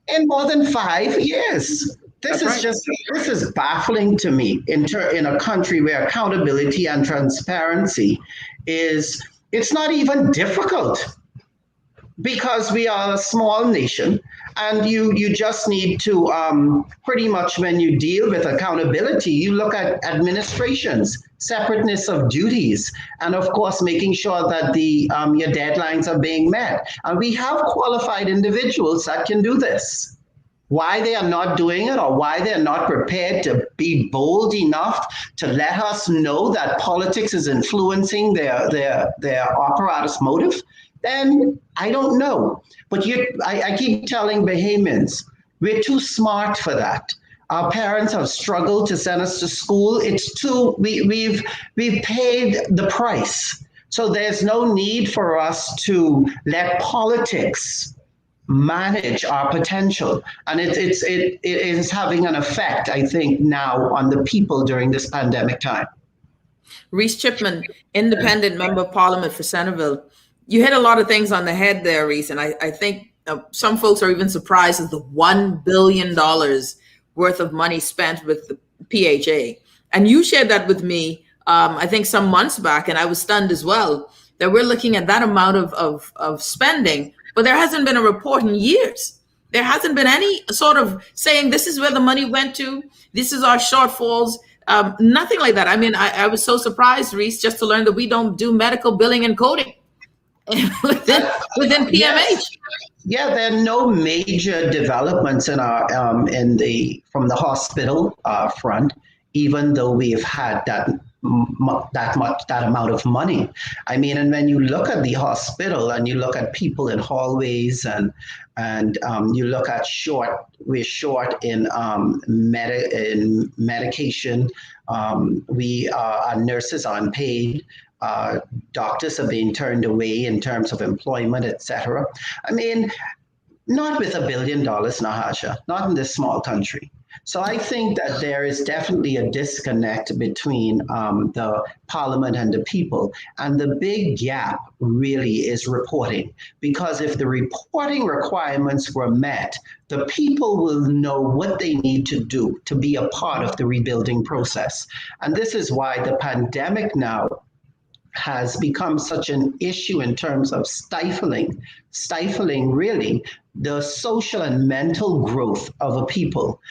in more than 5 years. This is baffling to me in a country where accountability and transparency it's not even difficult, because we are a small nation, and you just need to pretty much, when you deal with accountability, you look at administrations, separateness of duties, and of course making sure that your deadlines are being met. And we have qualified individuals that can do this. Why they are not doing it, or why they're not prepared to be bold enough to let us know that politics is influencing their apparatus motive, then I don't know. But I keep telling Bahamians, we're too smart for that. Our parents have struggled to send us to school. We've paid the price. So there's no need for us to let politics manage our potential. And it is having an effect, I think, now on the people during this pandemic time. Reece Chipman, independent member of parliament for Centerville. You hit a lot of things on the head there, Reece, and I think some folks are even surprised at the $1 billion worth of money spent with the PHA. And you shared that with me, I think some months back, and I was stunned as well, that we're looking at that amount of spending, but there hasn't been a report in years. There hasn't been any sort of saying this is where the money went to, this is our shortfalls, nothing like that. I was so surprised, Reece, just to learn that we don't do medical billing and coding within PMH. Yeah, there are no major developments in our from the hospital front, even though we've had that amount of money. And when you look at the hospital and you look at people in hallways and you look at we're short in medication. Our nurses aren't paid. Doctors are being turned away in terms of employment, etc. Not with $1 billion, Nahasha, not in this small country. So I think that there is definitely a disconnect between the parliament and the people. And the big gap really is reporting, because if the reporting requirements were met, the people will know what they need to do to be a part of the rebuilding process. And this is why the pandemic now has become such an issue in terms of stifling really the social and mental growth of a people,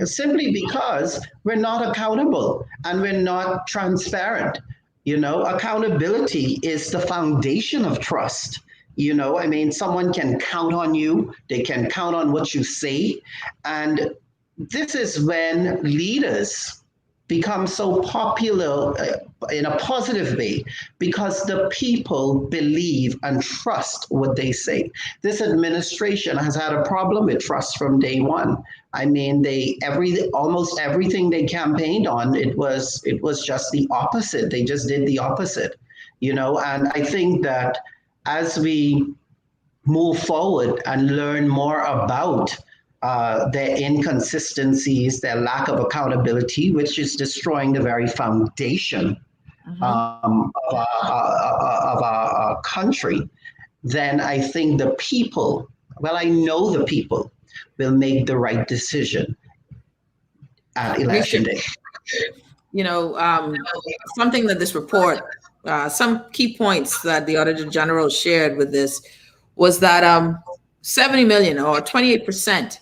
simply because we're not accountable and we're not transparent. Accountability is the foundation of trust. Someone can count on you, they can count on what you say. And this is when leaders become so popular in a positive way, because the people believe and trust what they say. This administration has had a problem with trust from day one. Almost everything they campaigned on, it was just the opposite. They just did the opposite, And I think that as we move forward and learn more about their inconsistencies, their lack of accountability, which is destroying the very foundation of our country, then I think the people, I know the people will make the right decision at election day. Something that this report, some key points that the Auditor General shared with this was that 70 million or 28%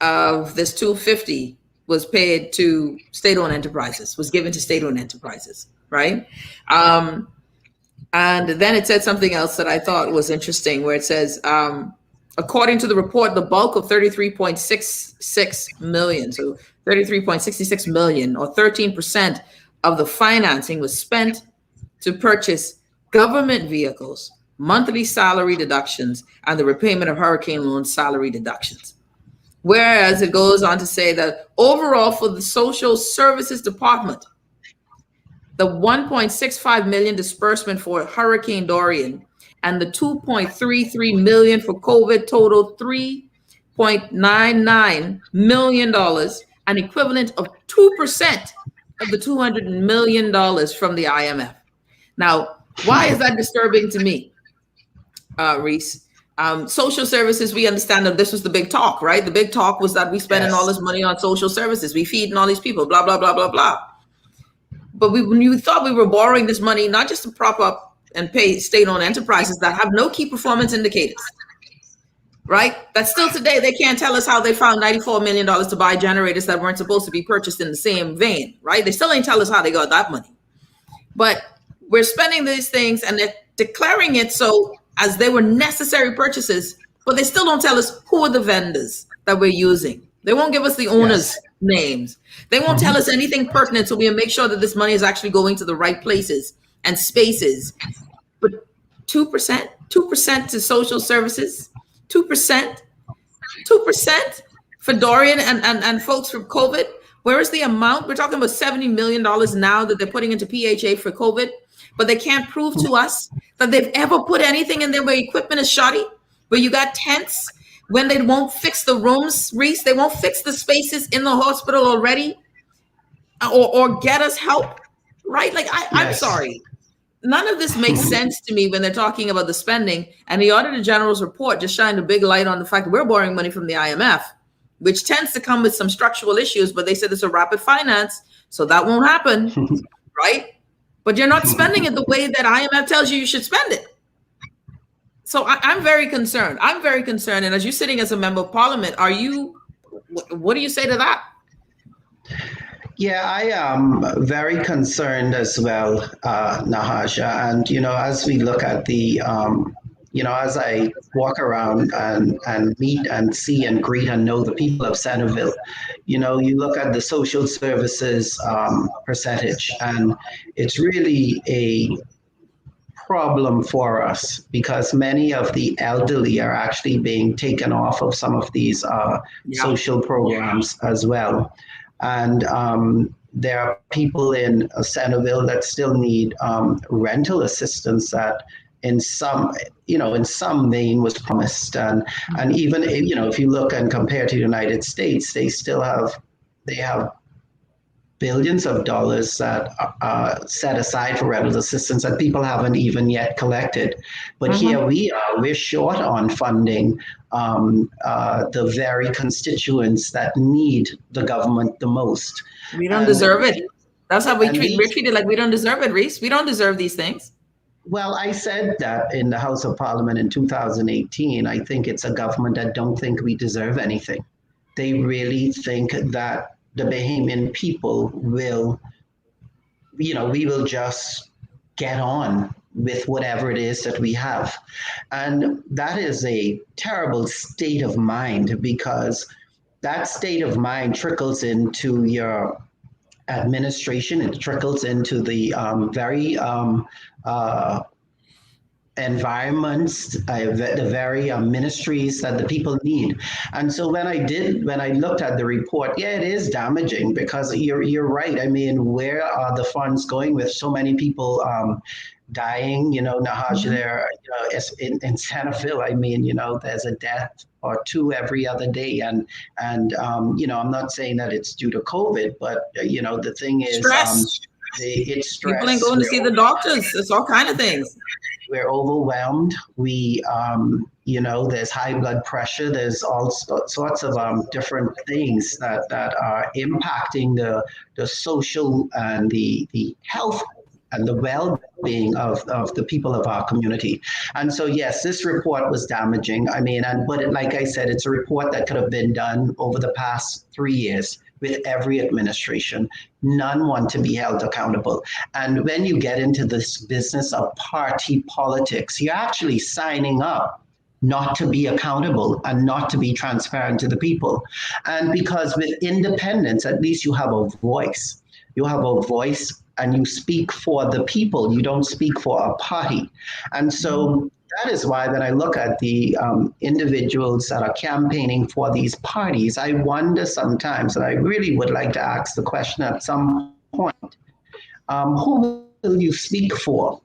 of this 250 was paid to state-owned enterprises, was given to state-owned enterprises, right? And then it said something else that I thought was interesting, where it says, according to the report, the bulk of 33.66 million, so 33.66 million or 13% of the financing was spent to purchase government vehicles, monthly salary deductions, and the repayment of hurricane loan salary deductions. Whereas it goes on to say that overall for the Social Services Department, the 1.65 million disbursement for Hurricane Dorian and the 2.33 million for COVID total $3.99 million, an equivalent of 2% of the $200 million from the IMF. Now, why is that disturbing to me, Reece? Social services, we understand that this was the big talk, right? The big talk was that we spending all this money on social services, we feeding all these people, blah, blah, blah, blah, blah. But when you thought we were borrowing this money, not just to prop up and pay state-owned enterprises that have no key performance indicators, right? That still today, they can't tell us how they found $94 million to buy generators that weren't supposed to be purchased in the same vein, right? They still ain't tell us how they got that money. But we're spending these things and they're declaring it so as they were necessary purchases, but they still don't tell us who are the vendors that we're using. They won't give us the owners' names. They won't tell us anything pertinent so we make sure that this money is actually going to the right places and spaces. But 2% to social services, 2% for Dorian and folks from COVID. Where is the amount? We're talking about $70 million now that they're putting into PHA for COVID, but they can't prove to us that they've ever put anything in there where equipment is shoddy, where you got tents, when they won't fix the rooms, Reece, they won't fix the spaces in the hospital already, or get us help, right? Like, I'm sorry. None of this makes sense to me when they're talking about the spending, and the Auditor General's report just shined a big light on the fact that we're borrowing money from the IMF, which tends to come with some structural issues, but they said it's a rapid finance, so that won't happen, right? But you're not spending it the way that IMF tells you should spend it. So I'm very concerned. I'm very concerned. And as you're sitting as a member of parliament, what do you say to that? Yeah, I am very concerned as well, Nahaja. And, as we look at the, as I walk around and meet and see and greet and know the people of Centerville, you look at the social services percentage, and it's really a problem for us because many of the elderly are actually being taken off of some of these social programs as well. And there are people in Centerville that still need rental assistance that in some vein was promised. And even, if you look and compare to the United States, they have billions of dollars that are set aside for rental assistance that people haven't even yet collected. But here we're short on funding the very constituents that need the government the most. We don't deserve it. That's how we're treated like we don't deserve it, Reece. We don't deserve these things. Well, I said that in the House of Parliament in 2018. I think it's a government that don't think we deserve anything. They really think that the Bahamian people will, we will just get on with whatever it is that we have. And that is a terrible state of mind, because that state of mind trickles into your administration. It trickles into the very environments, the very ministries that the people need. And so when I looked at the report, it is damaging, because you're right. I mean, where are the funds going with so many people dying? Nahaja, there, in Centerville, I mean, there's a death or two every other day. And I'm not saying that it's due to COVID, but, the thing is, stress. It's stress. People ain't going to see the doctors. It's all kind of things. We're overwhelmed. We, there's high blood pressure. There's all sorts of different things that are impacting the social and the health and the well-being of the people of our community. And so, yes, this report was damaging. I mean, but like I said, it's a report that could have been done over the past 3 years with every administration. None want to be held accountable. And when you get into this business of party politics, you're actually signing up not to be accountable and not to be transparent to the people. And because with independence, at least you have a voice. You have a voice and you speak for the people. You don't speak for a party. And so that is why that I look at the individuals that are campaigning for these parties. I wonder sometimes, and I really would like to ask the question at some point, who will you speak for?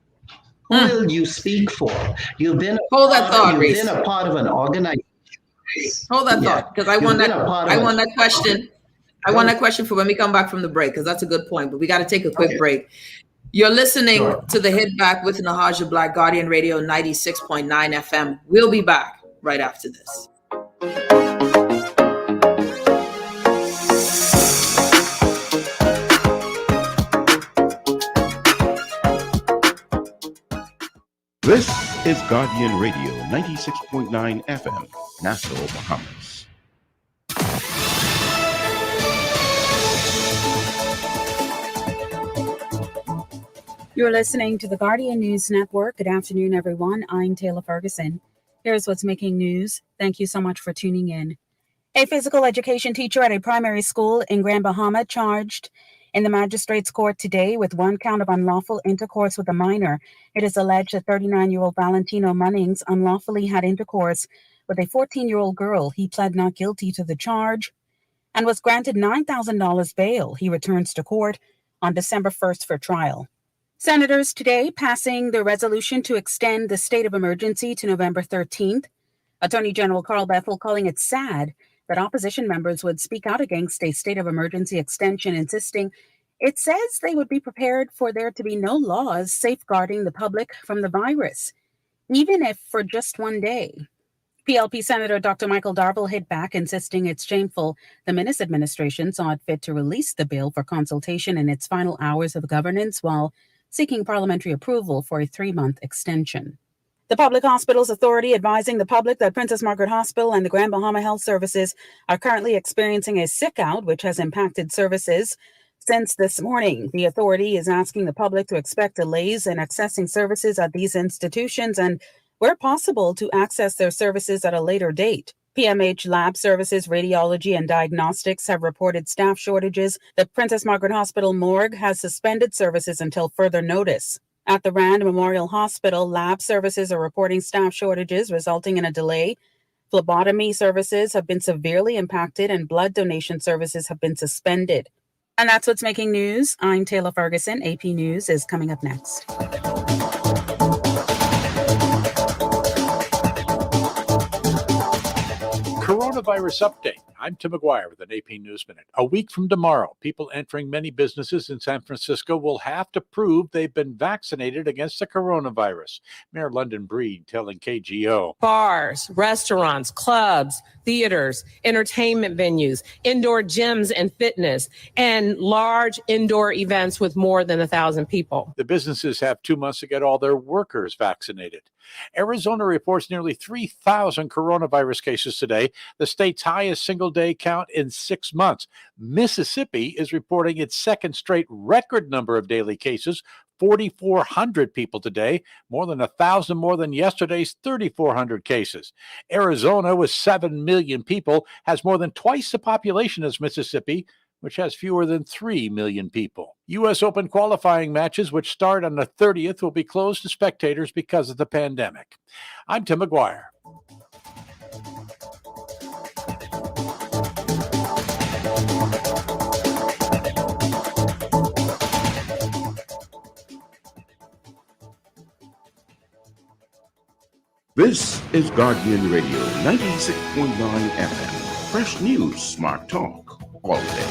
Who will you speak for? You've been Hold that thought, you've Reece. been a part of an organization. Hold that thought, because I want that question. I want that question for when we come back from the break, because that's a good point. But we got to take a quick break. You're listening to the Hit Back with Nahaja Black, Guardian Radio 96.9 FM. We'll be back right after this. This is Guardian Radio 96.9 FM, Nassau, Bahamas. You're listening to the Guardian News Network. Good afternoon, everyone. I'm Taylor Ferguson. Here's what's making news. Thank you so much for tuning in. A physical education teacher at a primary school in Grand Bahama charged in the magistrate's court today with one count of unlawful intercourse with a minor. It is alleged that 39-year-old Valentino Munnings unlawfully had intercourse with a 14-year-old girl. He pled not guilty to the charge and was granted $9,000 bail. He returns to court on December 1st for trial. Senators today passing the resolution to extend the state of emergency to November 13th. Attorney General Carl Bethel calling it sad that opposition members would speak out against a state of emergency extension, insisting it says they would be prepared for there to be no laws safeguarding the public from the virus, even if for just one day. PLP Senator Dr. Michael Darville hit back, insisting it's shameful the Minnis administration saw it fit to release the bill for consultation in its final hours of governance while seeking parliamentary approval for a 3-month extension. The Public Hospitals Authority advising the public that Princess Margaret Hospital and the Grand Bahama Health Services are currently experiencing a sick-out, which has impacted services since this morning. The authority is asking the public to expect delays in accessing services at these institutions and, where possible, to access their services at a later date. PMH Lab Services, Radiology, and Diagnostics have reported staff shortages. The Princess Margaret Hospital morgue has suspended services until further notice. At the Rand Memorial Hospital, lab services are reporting staff shortages, resulting in a delay. Phlebotomy services have been severely impacted, and blood donation services have been suspended. And that's what's making news. I'm Taylor Ferguson. AP News is coming up next. Coronavirus update. I'm Tim McGuire with an AP News Minute. A week from tomorrow, people entering many businesses in San Francisco will have to prove they've been vaccinated against the coronavirus. Mayor London Breed telling KGO. Bars, restaurants, clubs, theaters, entertainment venues, indoor gyms and fitness, and large indoor events with more than 1,000 people. The businesses have 2 months to get all their workers vaccinated. Arizona reports nearly 3,000 coronavirus cases today, the state's highest single-day count in 6 months. Mississippi is reporting its second straight record number of daily cases, 4,400 people today, more than 1,000 more than yesterday's 3,400 cases. Arizona, with 7 million people, has more than twice the population as Mississippi, which has fewer than 3 million people. U.S. Open qualifying matches, which start on the 30th, will be closed to spectators because of the pandemic. I'm Tim McGuire. This is Guardian Radio 96.9 FM. Fresh news, smart talk, all day.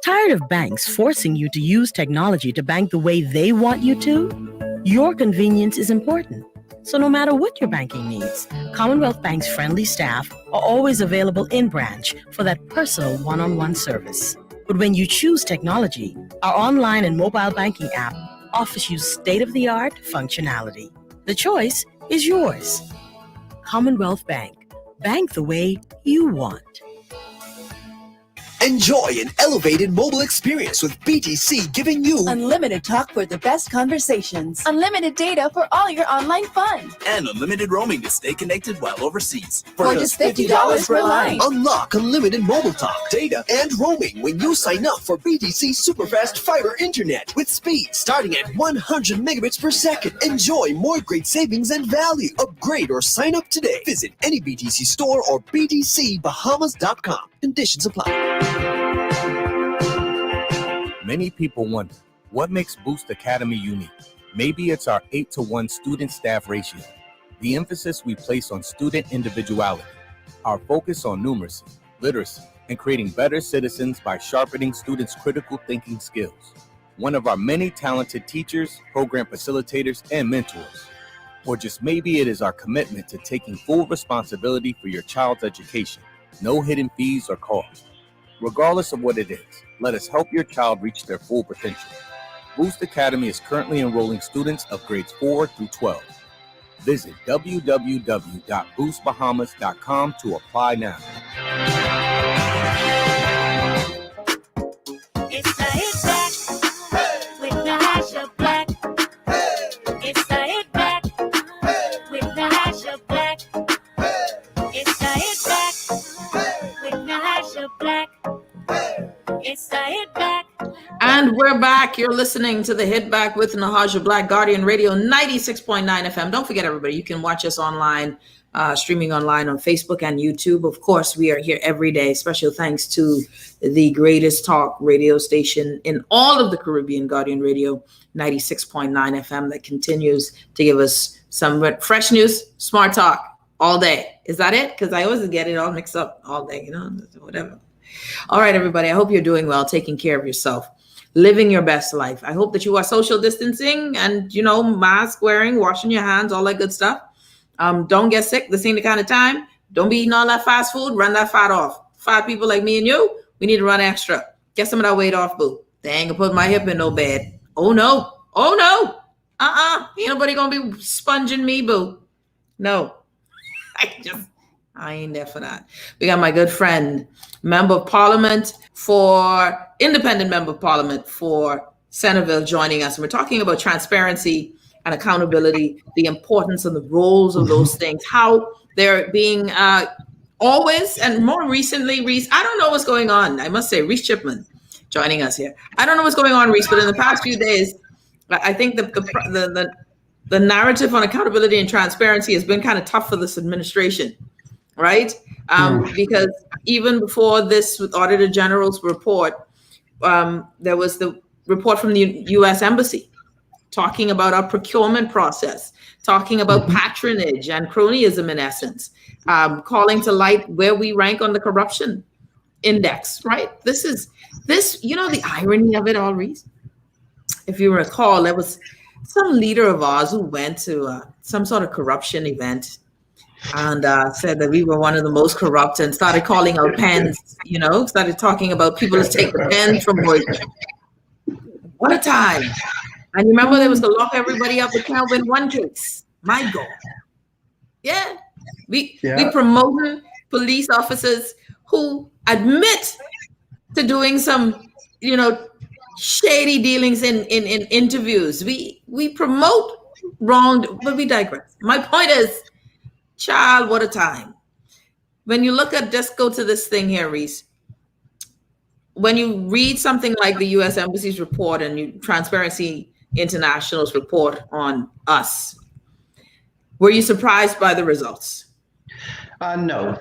Tired of banks forcing you to use technology to bank the way they want you to? Your convenience is important. So no matter what your banking needs, Commonwealth Bank's friendly staff are always available in branch for that personal one-on-one service. But when you choose technology, our online and mobile banking app offers you state-of-the-art functionality. The choice is yours. Commonwealth Bank. Bank the way you want. Enjoy an elevated mobile experience with BTC, giving you unlimited talk for the best conversations, unlimited data for all your online fun, and unlimited roaming to stay connected while overseas. For just $50 per line. Unlock unlimited mobile talk, data, and roaming when you sign up for BTC Superfast Fiber Internet with speed starting at 100 megabits per second. Enjoy more great savings and value. Upgrade or sign up today. Visit any BTC store or btcbahamas.com. Conditions apply. Many people wonder, what makes Boost Academy unique? Maybe it's our 8-to-1 student-staff ratio, the emphasis we place on student individuality, our focus on numeracy, literacy, and creating better citizens by sharpening students' critical thinking skills. One of our many talented teachers, program facilitators, and mentors. Or just maybe it is our commitment to taking full responsibility for your child's education. No hidden fees or costs. Regardless of what it is, let us help your child reach their full potential. Boost Academy is currently enrolling students of grades 4 through 12. Visit www.boostbahamas.com to apply now. It's the hit back with the hash of black. It's the hit back with the hash of black. It's the hit back with the hash of black. It's the hit back. And we're back. You're listening to the Hit Back with Nahaja Black, Guardian Radio 96.9 FM. Don't forget, everybody, you can watch us online, streaming online on Facebook and YouTube. Of course, we are here every day. Special thanks to the greatest talk radio station in all of the Caribbean, Guardian Radio 96.9 FM, that continues to give us some fresh news, smart talk all day. Is that it? Because I always get it all mixed up all day, whatever. All right, everybody, I hope you're doing well, taking care of yourself, living your best life. I hope that you are social distancing and, mask wearing, washing your hands, all that good stuff. Don't get sick. This ain't the kind of time. Don't be eating all that fast food. Run that fat off. Fat people like me and you, we need to run extra. Get some of that weight off, boo. They ain't gonna put my hip in no bed. Oh, no. Oh, no. Ain't nobody gonna be sponging me, boo. No. I ain't there for that. We got my good friend, Member of Parliament Independent Member of Parliament for Centerville, joining us. And we're talking about transparency and accountability, the importance and the roles of those things, how they're being always, and more recently, Reece, I don't know what's going on. I must say, Reece Chipman joining us here. I don't know what's going on, Reece, but in the past few days, I think the narrative on accountability and transparency has been kind of tough for this administration. Right? Because even before this Auditor General's report, there was the report from the U.S. Embassy talking about our procurement process, talking about patronage and cronyism in essence, calling to light where we rank on the corruption index, right? The irony of it all, Reece. If you recall, there was some leader of ours who went to some sort of corruption event and said that we were one of the most corrupt and started calling out pens, started talking about people who take the pens from work. What a time. And remember, there was to lock everybody up with Calvin one case. My God. Yeah. We promoted police officers who admit to doing some, shady dealings in interviews. We promote wrong, but we digress. My point is, child, what a time. When you look at, just go to this thing here, Reece. When you read something like the U.S. Embassy's report and Transparency International's report on us, were you surprised by the results? No,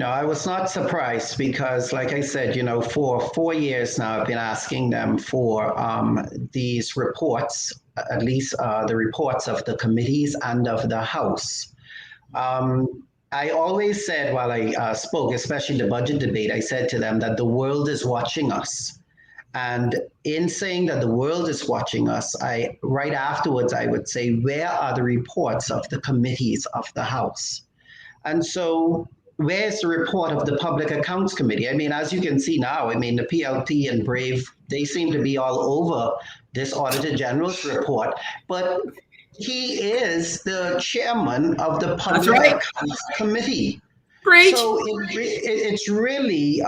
I was not surprised because, like I said, for 4 years now, I've been asking them for these reports, at least the reports of the committees and of the House. I always said while I spoke, especially the budget debate, I said to them that the world is watching us. And in saying that the world is watching us, right afterwards, I would say, where are the reports of the committees of the House? And so where's the report of the Public Accounts Committee? I mean, as you can see now, the PLT and BRAVE, they seem to be all over this Auditor General's report, but he is the chairman of the Public Accounts Committee. Preach. So it's really,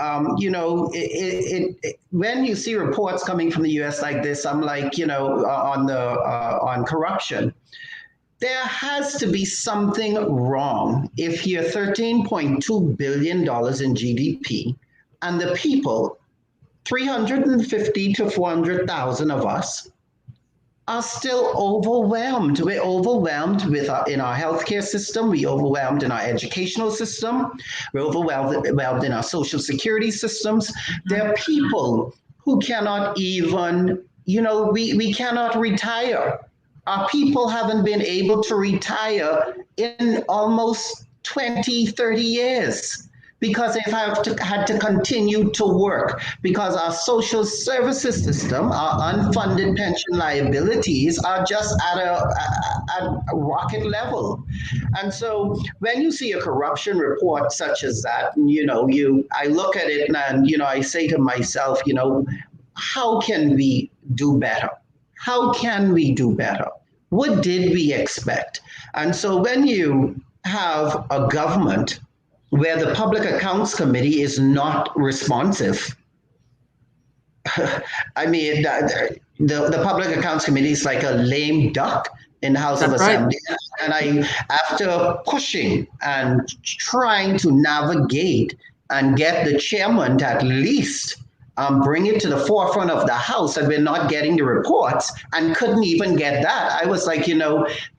when you see reports coming from the U.S. like this, I'm like, on corruption, there has to be something wrong if you're $13.2 billion in GDP and the people, 350 to 400,000 of us, are still overwhelmed. We're overwhelmed in our healthcare system. We're overwhelmed in our educational system. We're overwhelmed in our social security systems. There are people who cannot even, we cannot retire. Our people haven't been able to retire in almost 20, 30 years because they've had to continue to work because our social services system, our unfunded pension liabilities are just at a rocket level. And so when you see a corruption report such as that, I look at it and, I say to myself, how can we do better? How can we do better? What did we expect? And so when you have a government where the Public Accounts Committee is not responsive, I mean, the Public Accounts Committee is like a lame duck in the House of Assembly. And after pushing and trying to navigate and get the chairman to at least bring it to the forefront of the House, and we're not getting the reports and couldn't even get that. I was like,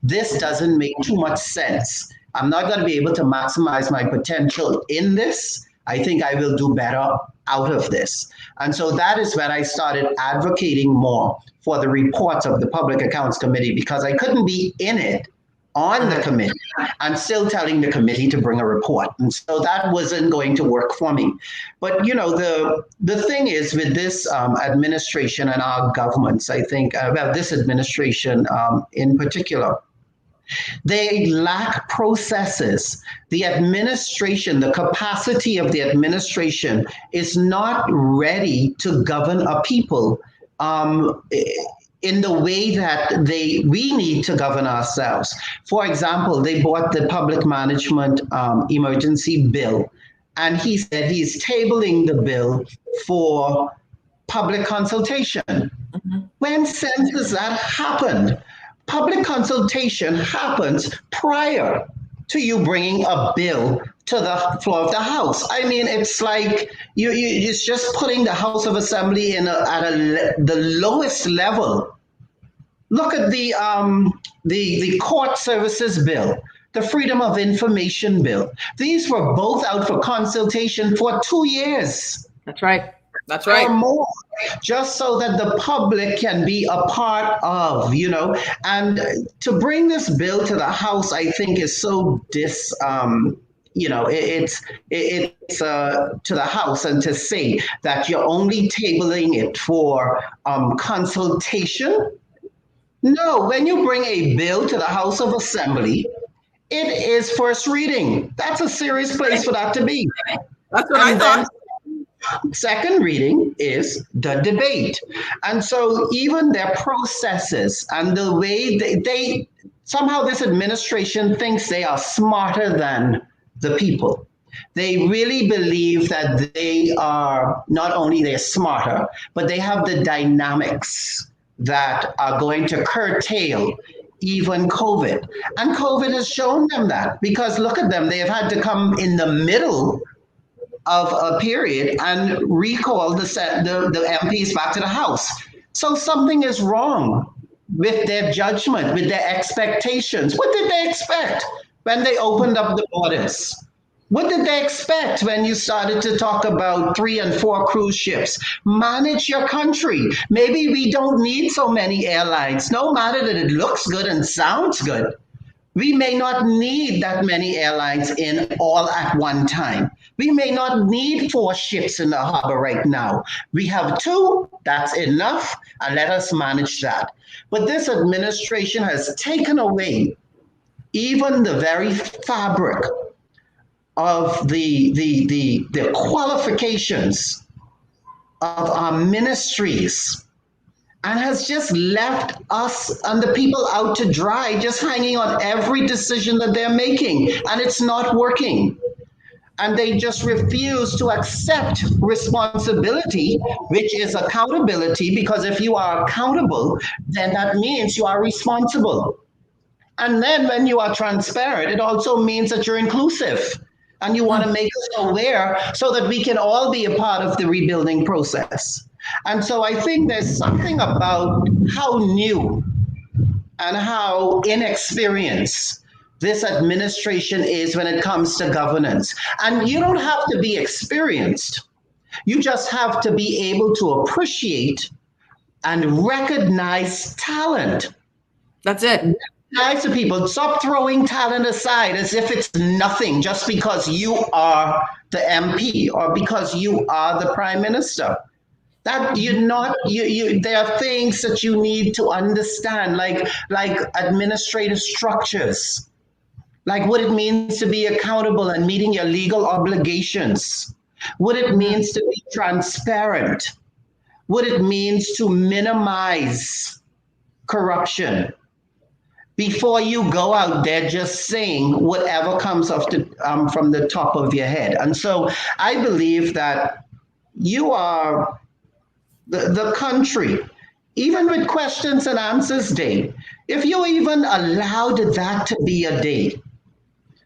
this doesn't make too much sense. I'm not going to be able to maximize my potential in this. I think I will do better out of this. And so that is when I started advocating more for the reports of the Public Accounts Committee, because I couldn't be in it on the committee and still telling the committee to bring a report. And so that wasn't going to work for me. But, the thing is with this administration and our governments, I think, this administration in particular, they lack processes. The administration, the capacity of the administration is not ready to govern a people in the way that we need to govern ourselves. For example, they bought the public management emergency bill, and he said he's tabling the bill for public consultation. When since has that happened? Public consultation happens prior to you bringing a bill to the floor of the House. I mean, it's like it's just putting the House of Assembly at the lowest level. Look at the court services bill, the Freedom of Information bill. These were both out for consultation for 2 years. That's right. That's right. Or more, just so that the public can be a part of, and to bring this bill to the House, I think is so it's to the House, and to say that you're only tabling it for consultation. No, when you bring a bill to the House of Assembly, it is first reading. That's a serious place for that to be. That's what I thought. Second reading is the debate. And so even their processes and the way they somehow this administration thinks they are smarter than the people. They really believe that they are not only they're smarter, but they have the dynamics that are going to curtail even COVID. And COVID has shown them that, because look at them, they have had to come in the middle of a period and recall the MPs back to the House. So something is wrong with their judgment, with their expectations. What did they expect when they opened up the borders? What did they expect when you started to talk about 3 and 4 cruise ships? Manage your country. Maybe we don't need so many airlines, no matter that it looks good and sounds good. We may not need that many airlines in all at one time. We may not need 4 ships in the harbor right now. We have 2, that's enough, and let us manage that. But this administration has taken away even the very fabric of the qualifications of our ministries, and has just left us and the people out to dry, just hanging on every decision that they're making, and it's not working. and they just refuse to accept responsibility, which is accountability, because if you are accountable, then that means you are responsible. And then when you are transparent, it also means that you're inclusive and you want to make us aware so that we can all be a part of the rebuilding process. And so I think there's something about how new and how inexperienced this administration is when it comes to governance. And you don't have to be experienced. You just have to be able to appreciate and recognize talent. That's it. Recognize the people. Stop throwing talent aside as if it's nothing just because you are the MP or because you are the prime minister. That you're not, there are things that you need to understand, like administrative structures, like what it means to be accountable and meeting your legal obligations, what it means to be transparent, what it means to minimize corruption before you go out there just saying whatever comes off from the top of your head. And so I believe that you are the country, even with questions and answers day, if you even allowed that to be a day,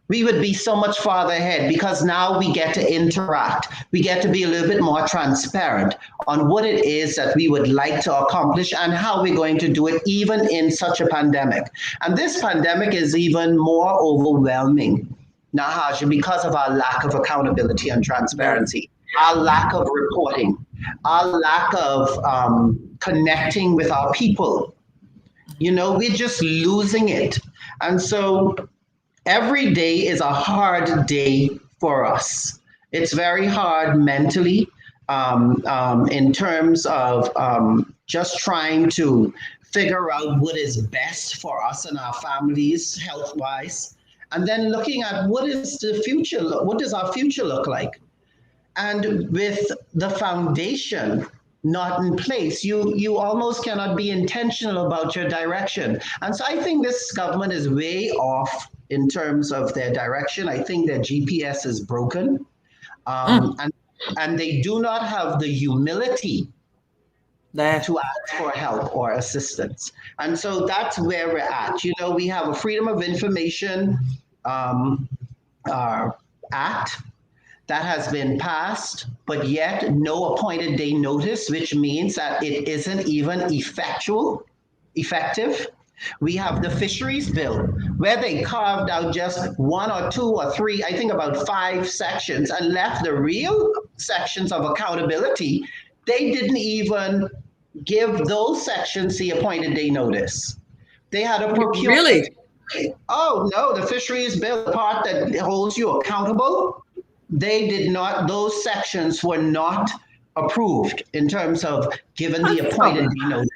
we would be so much farther ahead, because now we get to interact. We get to be a little bit more transparent on what it is that we would like to accomplish and how we're going to do it, even in such a pandemic. And this pandemic is even more overwhelming, Nahaja, because of our lack of accountability and transparency, our lack of reporting, our lack of connecting with our people. You know, we're just losing it. And so every day is a hard day for us. It's very hard mentally in terms of just trying to figure out what is best for us and our families health-wise, and then looking at what is the future, what does our future look like? And with the foundation not in place, you almost cannot be intentional about your direction. And so I think this government is way off in terms of their direction. I think their GPS is broken. And they do not have the humility to ask for help or assistance. And so that's where we're at. You know, we have a Freedom of Information Act that has been passed, but yet no appointed day notice, which means that it isn't even effective. We have the fisheries bill, where they carved out just 1 or 2 or 3, I think about 5 sections, and left the real sections of accountability. They didn't even give those sections the appointed day notice. They had a procurement. Really? Oh, no, the fisheries bill, the part that holds you accountable, they did not, those sections were not approved in terms of giving the appointed day notice.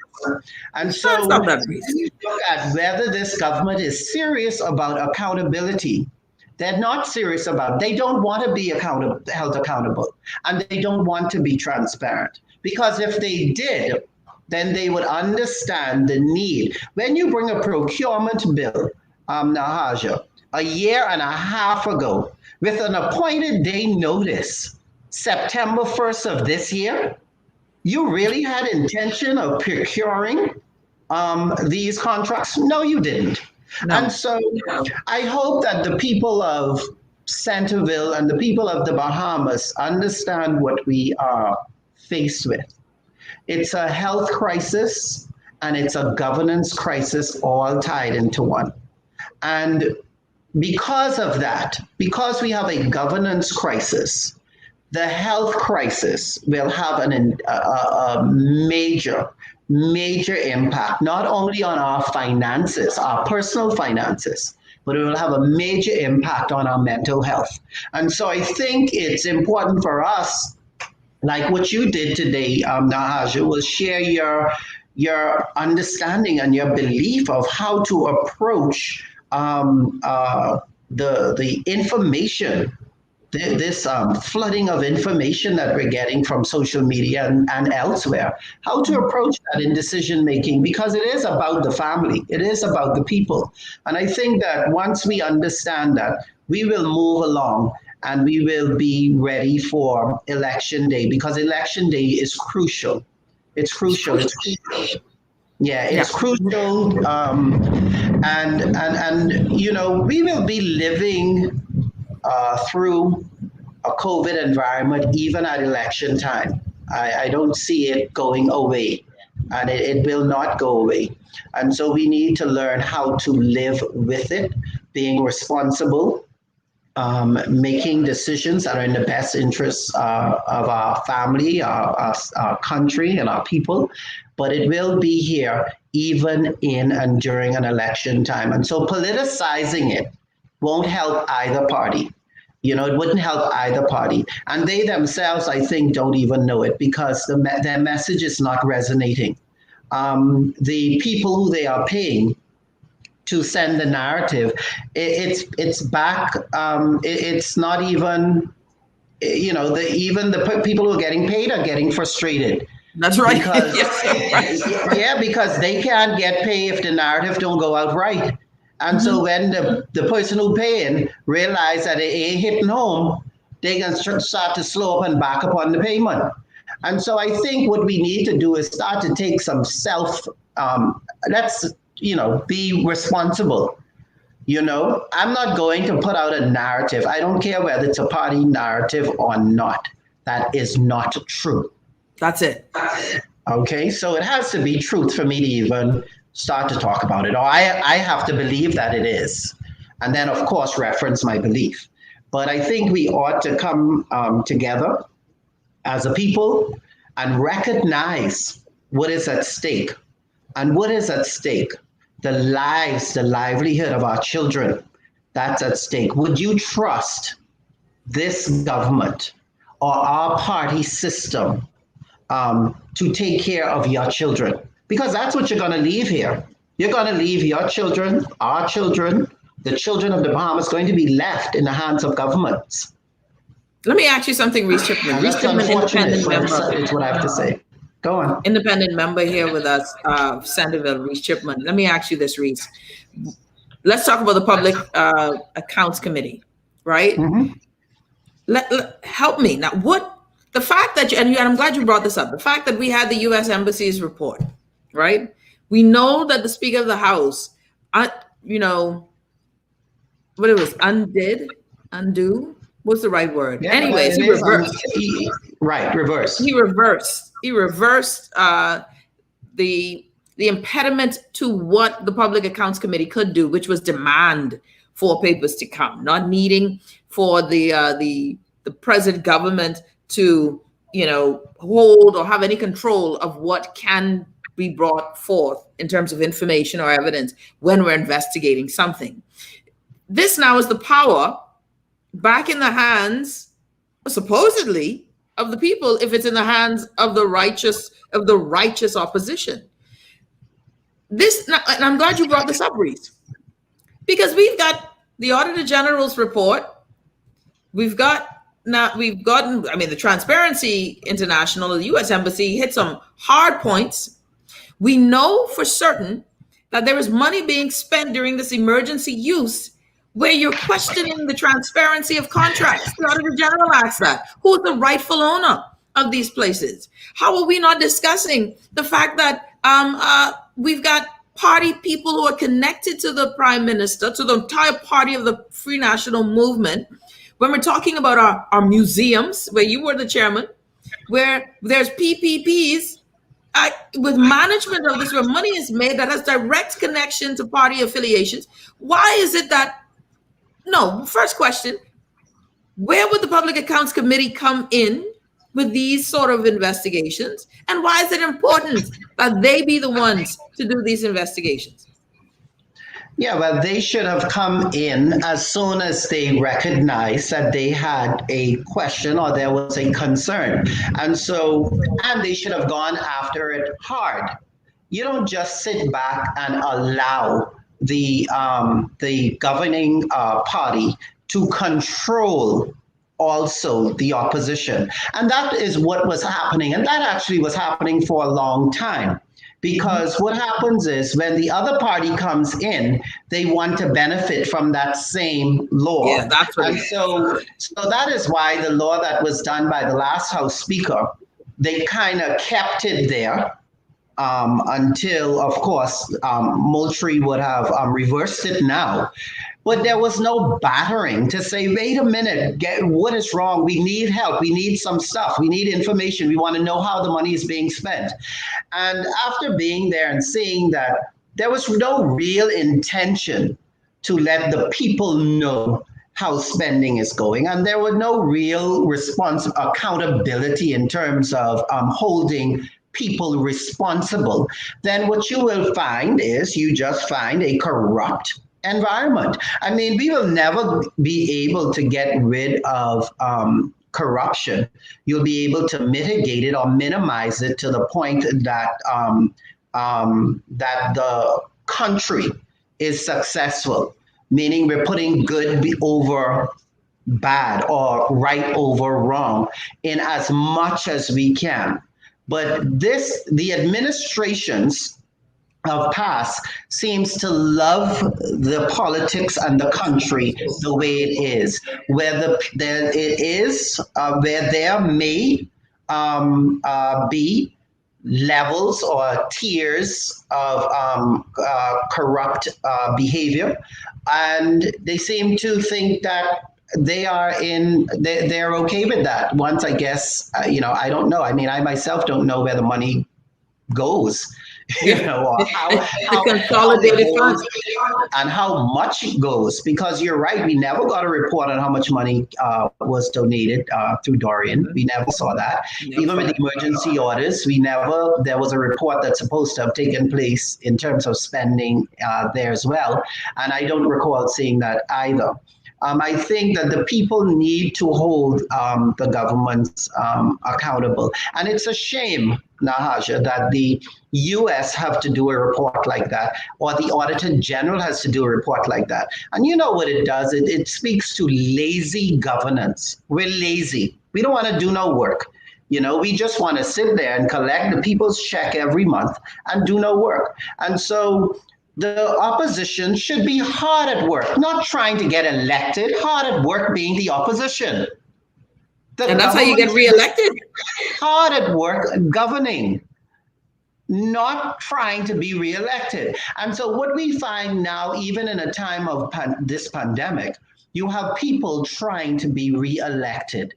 And so when you look at whether this government is serious about accountability, they're not serious about it. They don't want to be held accountable, and they don't want to be transparent. Because if they did, then they would understand the need. When you bring a procurement bill, Nahaja, a year and a half ago, with an appointed day notice, September 1st of this year, you really had intention of procuring these contracts? No, you didn't. No. And so I hope that the people of Centerville and the people of the Bahamas understand what we are faced with. It's a health crisis and it's a governance crisis, all tied into one. And because of that, because we have a governance crisis, the health crisis will have a major impact, not only on our finances, our personal finances, but it will have a major impact on our mental health. And so I think it's important for us, like what you did today, Nahaja, was share your understanding and your belief of how to approach the information, this flooding of information that we're getting from social media and elsewhere, how to approach that in decision making, because it is about the family, it is about the people. And I think that once we understand that, we will move along and we will be ready for election day, because election day is crucial. It's crucial. Yeah, it's crucial. And you know, we will be living through a COVID environment even at election time. I don't see it going away, and it will not go away. And so we need to learn how to live with it, being responsible, making decisions that are in the best interests of our family, our country, and our people. But it will be here even in and during an election time. And so politicizing it won't help either party. You know, it wouldn't help either party. And they themselves, I think, don't even know it, because their message is not resonating. The people who they are paying to send the narrative, it's back. It's not even, you know, even the people who are getting paid are getting frustrated. That's right. Because, yeah, because they can't get paid if the narrative don't go out right. And so when the person who paying realize that it ain't hitting home, they can start to slow up and back up on the payment. And so I think what we need to do is start to take some let's, you know, be responsible. You know, I'm not going to put out a narrative. I don't care whether it's a party narrative or not. That is not true. That's it. Okay, so it has to be truth for me to even start to talk about it. Or I have to believe that it is. And then, of course, reference my belief. But I think we ought to come together as a people and recognize what is at stake. And what is at stake? The lives, the livelihood of our children, that's at stake. Would you trust this government or our party system to take care of your children? Because that's what you're going to leave here. You're going to leave your children, our children, the children of the Bahamas going to be left in the hands of governments. Let me ask you something, Reece Chipman. Reece Chipman, independent member. It's what I have to say. Go on. Independent member here with us, Sanderville, Reece Chipman. Let me ask you this, Reece. Let's talk about the Public Accounts Committee, right? Help me. Now, the fact that, and I'm glad you brought this up, the fact that we had the U.S. Embassy's report, right? We know that the Speaker of the House, you know, what it was, undo? What's the right word? Yeah, anyways, he reversed. Reverse. He reversed the impediment to what the Public Accounts Committee could do, which was demand for papers to come, not needing for the present government to, you know, hold or have any control of what can be brought forth in terms of information or evidence when we're investigating something. This now is the power back in the hands, supposedly, of the people, if it's in the hands of the righteous opposition. And I'm glad you brought this up, Reece, because we've got the Auditor General's report. We've gotten, the Transparency International, the U.S. Embassy hit some hard points. We know for certain that there is money being spent during this emergency use where you're questioning the transparency of contracts. The Auditor General asks that. Who's the rightful owner of these places? How are we not discussing the fact that we've got party people who are connected to the Prime Minister, to the entire party of the Free National Movement, when we're talking about our museums, where you were the chairman, where there's PPPs with management of this, where money is made that has direct connection to party affiliations. Why is it that, first question, where would the Public Accounts Committee come in with these sort of investigations? And why is it important that they be the ones to do these investigations? Yeah, well, they should have come in as soon as they recognized that they had a question or there was a concern. And they should have gone after it hard. You don't just sit back and allow the governing party to control also the opposition. And that is what was happening. And that actually was happening for a long time. Because what happens is when the other party comes in, they want to benefit from that same law. Yeah, that's what. And so that is why the law that was done by the last House Speaker, they kind of kept it there until, of course, Moultrie would have reversed it now. But there was no battering to say, wait a minute, what is wrong? We need help. We need some stuff. We need information. We want to know how the money is being spent. And after being there and seeing that there was no real intention to let the people know how spending is going, and there was no real accountability in terms of holding people responsible, then what you will find is you just find a corrupt environment. I mean, we will never be able to get rid of corruption. You'll be able to mitigate it or minimize it to the point that that the country is successful, meaning we're putting good over bad or right over wrong in as much as we can. But the administrations of past seems to love the politics and the country the way it is, where there may be levels or tiers of corrupt behavior, and they seem to think that they're okay with that. Once, I guess, I don't know. I mean, I myself don't know where the money goes. Or how consolidated funds and how much it goes, because you're right, we never got a report on how much money was donated through Dorian. We never saw that. Even with the emergency orders, there was a report that's supposed to have taken place in terms of spending there as well, and I don't recall seeing that either. I think that the people need to hold the governments accountable. And it's a shame, Nahaja, that the US have to do a report like that, or the Auditor General has to do a report like that. And you know what it does? It speaks to lazy governance. We're lazy. We don't want to do no work. We just want to sit there and collect the people's check every month and do no work. And so the opposition should be hard at work, not trying to get elected, hard at work being the opposition. And that's how you get reelected? Hard at work governing, not trying to be reelected. And so what we find now, even in a time of this pandemic, you have people trying to be reelected.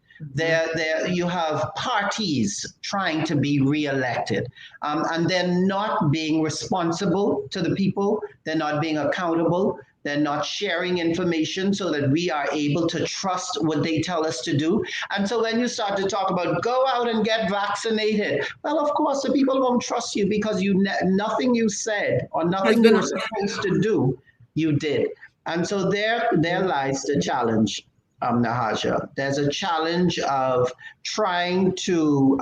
You have parties trying to be reelected, and they're not being responsible to the people. They're not being accountable. They're not sharing information so that we are able to trust what they tell us to do. And so when you start to talk about go out and get vaccinated, well, of course, the people won't trust you because nothing you said or nothing you were supposed to do, you did. And so there lies the challenge. Nahaja, there's a challenge of trying to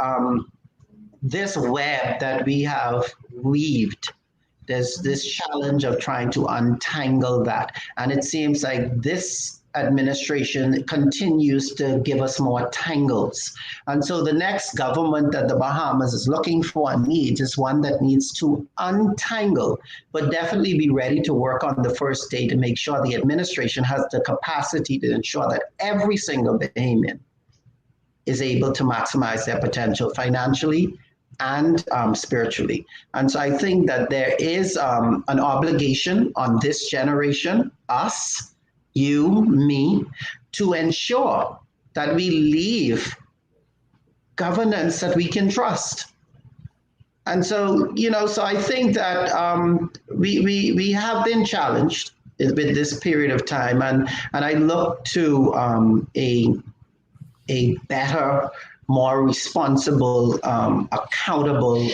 this web that we have weaved. There's this challenge of trying to untangle that, and it seems like this administration continues to give us more tangles. And so the next government that the Bahamas is looking for and needs is one that needs to untangle, but definitely be ready to work on the first day to make sure the administration has the capacity to ensure that every single Bahamian is able to maximize their potential financially and spiritually. And so I think that there is an obligation on this generation, us, you, me, to ensure that we leave governance that we can trust. And so, so I think that we have been challenged with this period of time, and I look to a better, more responsible, accountable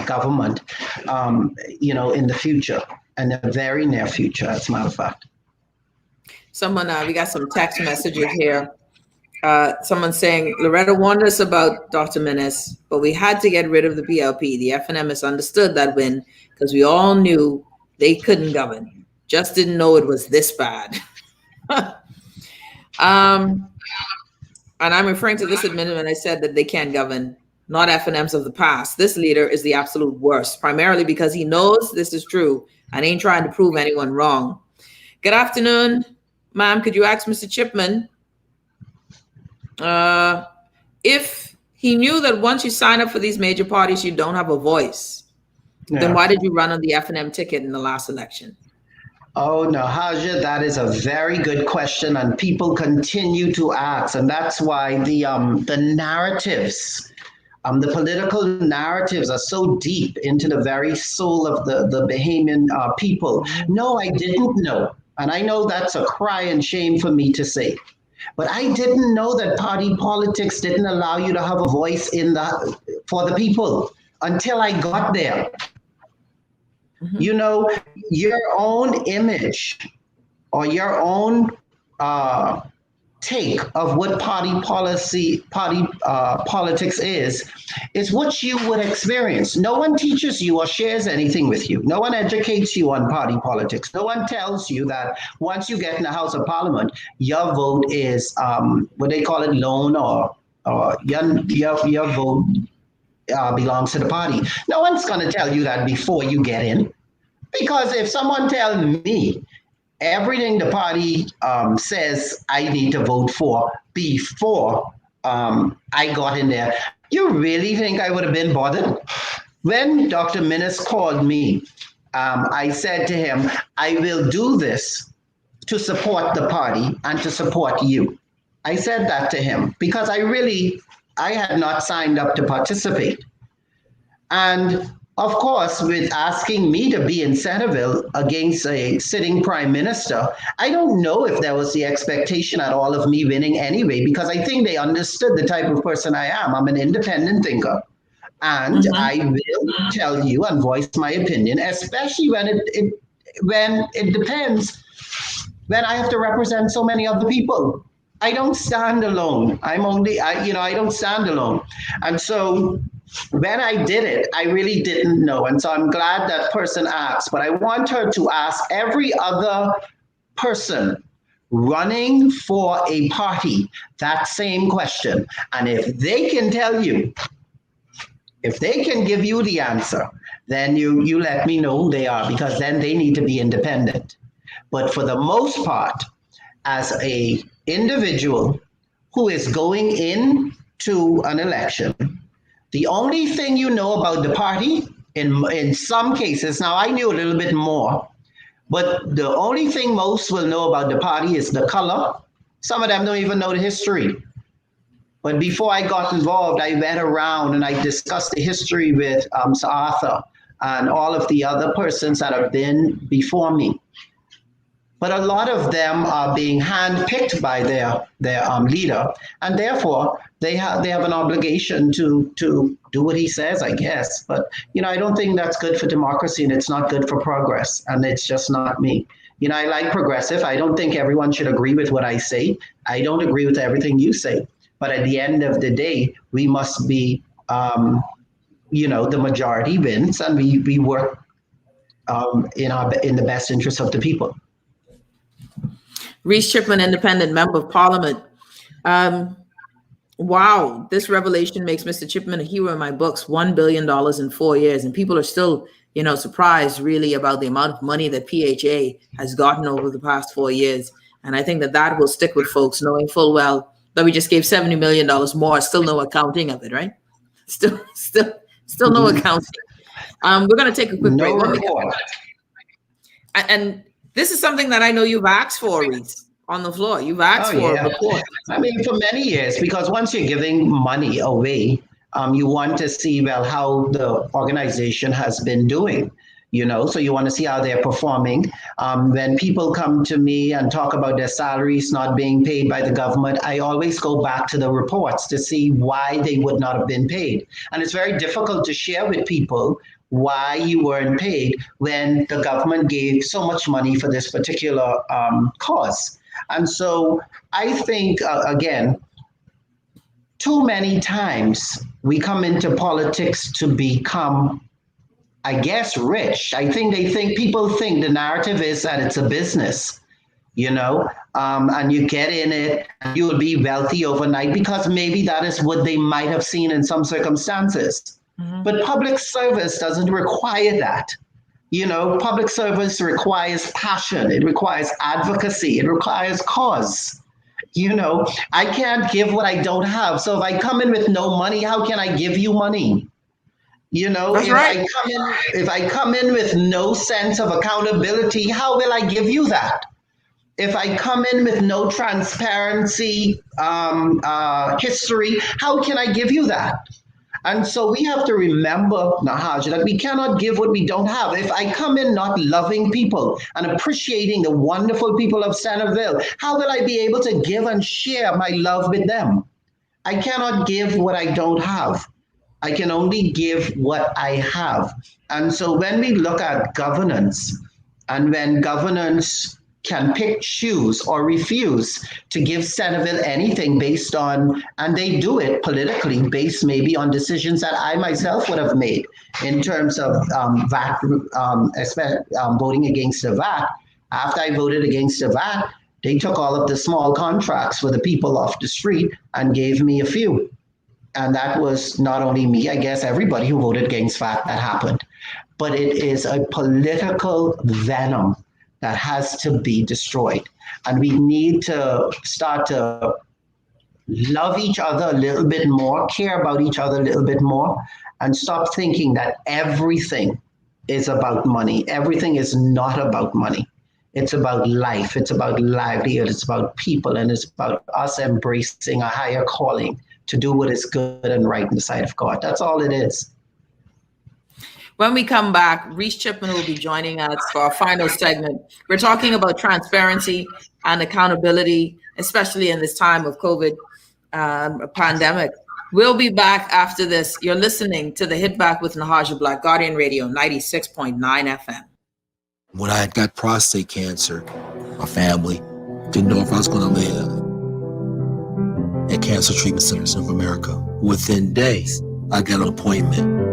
government, in the future. And the very near future, as a matter of fact. Someone, we got some text messages here. Someone saying, Loretta warned us about Dr. Menes, but we had to get rid of the PLP. The FNM misunderstood that win because we all knew they couldn't govern. Just didn't know it was this bad. And I'm referring to this admin when I said that they can't govern, not FNMs of the past. This leader is the absolute worst, primarily because he knows this is true and ain't trying to prove anyone wrong. Good afternoon, ma'am. Could you ask Mr. Chipman if he knew that once you sign up for these major parties, you don't have a voice, then why did you run on the FNM ticket in the last election? Oh no, Haja, that is a very good question, and people continue to ask, and that's why the narratives, the political narratives are so deep into the very soul of the Bahamian people. No, I didn't know, and I know that's a cry and shame for me to say, but I didn't know that party politics didn't allow you to have a voice for the people until I got there. You know, your own image or your own take of what politics is what you would experience. No one teaches you or shares anything with you. No one educates you on party politics. No one tells you that once you get in the House of Parliament, your vote is what they call it, lone, or your vote belongs to the party. No one's going to tell you that before you get in. Because if someone tells me everything the party says I need to vote for before I got in there, you really think I would have been bothered? When Dr. Minnis called me, I said to him, I will do this to support the party and to support you. I said that to him because I had not signed up to participate. And of course, with asking me to be in Centerville against a sitting prime minister, I don't know if there was the expectation at all of me winning anyway, because I think they understood the type of person I am. I'm an independent thinker. And I will tell you and voice my opinion, especially when it depends, when I have to represent so many other people. I don't stand alone. I don't stand alone. And so when I did it, I really didn't know. And so I'm glad that person asked, but I want her to ask every other person running for a party that same question. And if they can tell you, if they can give you the answer, then you let me know who they are, because then they need to be independent. But for the most part, as a individual who is going into an election, the only thing you know about the party, in some cases, now I knew a little bit more, but the only thing most will know about the party is the color. Some of them don't even know the history. But before I got involved, I went around and I discussed the history with Sir Arthur and all of the other persons that have been before me. But a lot of them are being handpicked by their leader, and therefore they have an obligation to do what he says, I guess. But I don't think that's good for democracy, and it's not good for progress, and it's just not me. I like progressive. I don't think everyone should agree with what I say. I don't agree with everything you say. But at the end of the day, we must be, the majority wins, and we work in the best interest of the people. Reece Chipman, independent member of parliament. Wow, this revelation makes Mr. Chipman a hero in my books. $1 billion in 4 years. And people are still, surprised really about the amount of money that PHA has gotten over the past 4 years. And I think that will stick with folks, knowing full well that we just gave $70 million more, still no accounting of it, right? Still no accounting. We're going to take a quick break. And this is something that I know you've asked for, Reece, on the floor. You've asked for a report. I mean, for many years, because once you're giving money away, you want to see, how the organization has been doing, so you want to see how they're performing. When people come to me and talk about their salaries not being paid by the government, I always go back to the reports to see why they would not have been paid. And it's very difficult to share with people why you weren't paid when the government gave so much money for this particular cause. And so I think, again, too many times we come into politics to become, I guess, rich. I think people think the narrative is that it's a business. and you get in it, and you'll be wealthy overnight because maybe that is what they might have seen in some circumstances. But public service doesn't require that. Public service requires passion, it requires advocacy, it requires cause. I can't give what I don't have. So if I come in with no money, how can I give you money? That's right. If I come in with no sense of accountability, how will I give you that? If I come in with no transparency history, how can I give you that? And so we have to remember, Nahaj, that we cannot give what we don't have. If I come in not loving people and appreciating the wonderful people of Centerville, how will I be able to give and share my love with them? I cannot give what I don't have. I can only give what I have. And so when we look at governance, and when governance can pick, choose, or refuse to give Centerville anything based on, and they do it politically based maybe on decisions that I myself would have made in terms of VAT, voting against the VAT. After I voted against the VAT, they took all of the small contracts for the people off the street and gave me a few. And that was not only me, I guess everybody who voted against VAT, that happened. But it is a political venom that has to be destroyed. And we need to start to love each other a little bit more, care about each other a little bit more, and stop thinking that everything is about money. Everything is not about money. It's about life. It's about livelihood. It's about people. And it's about us embracing a higher calling to do what is good and right in the sight of God. That's all it is. When we come back, Reece Chipman will be joining us for our final segment. We're talking about transparency and accountability, especially in this time of COVID pandemic. We'll be back after this. You're listening to the Hit Back with Nahaja Black, Guardian Radio, 96.9 FM. When I had got prostate cancer, my family didn't know if I was going to live. At Cancer Treatment Centers of America, within days, I got an appointment.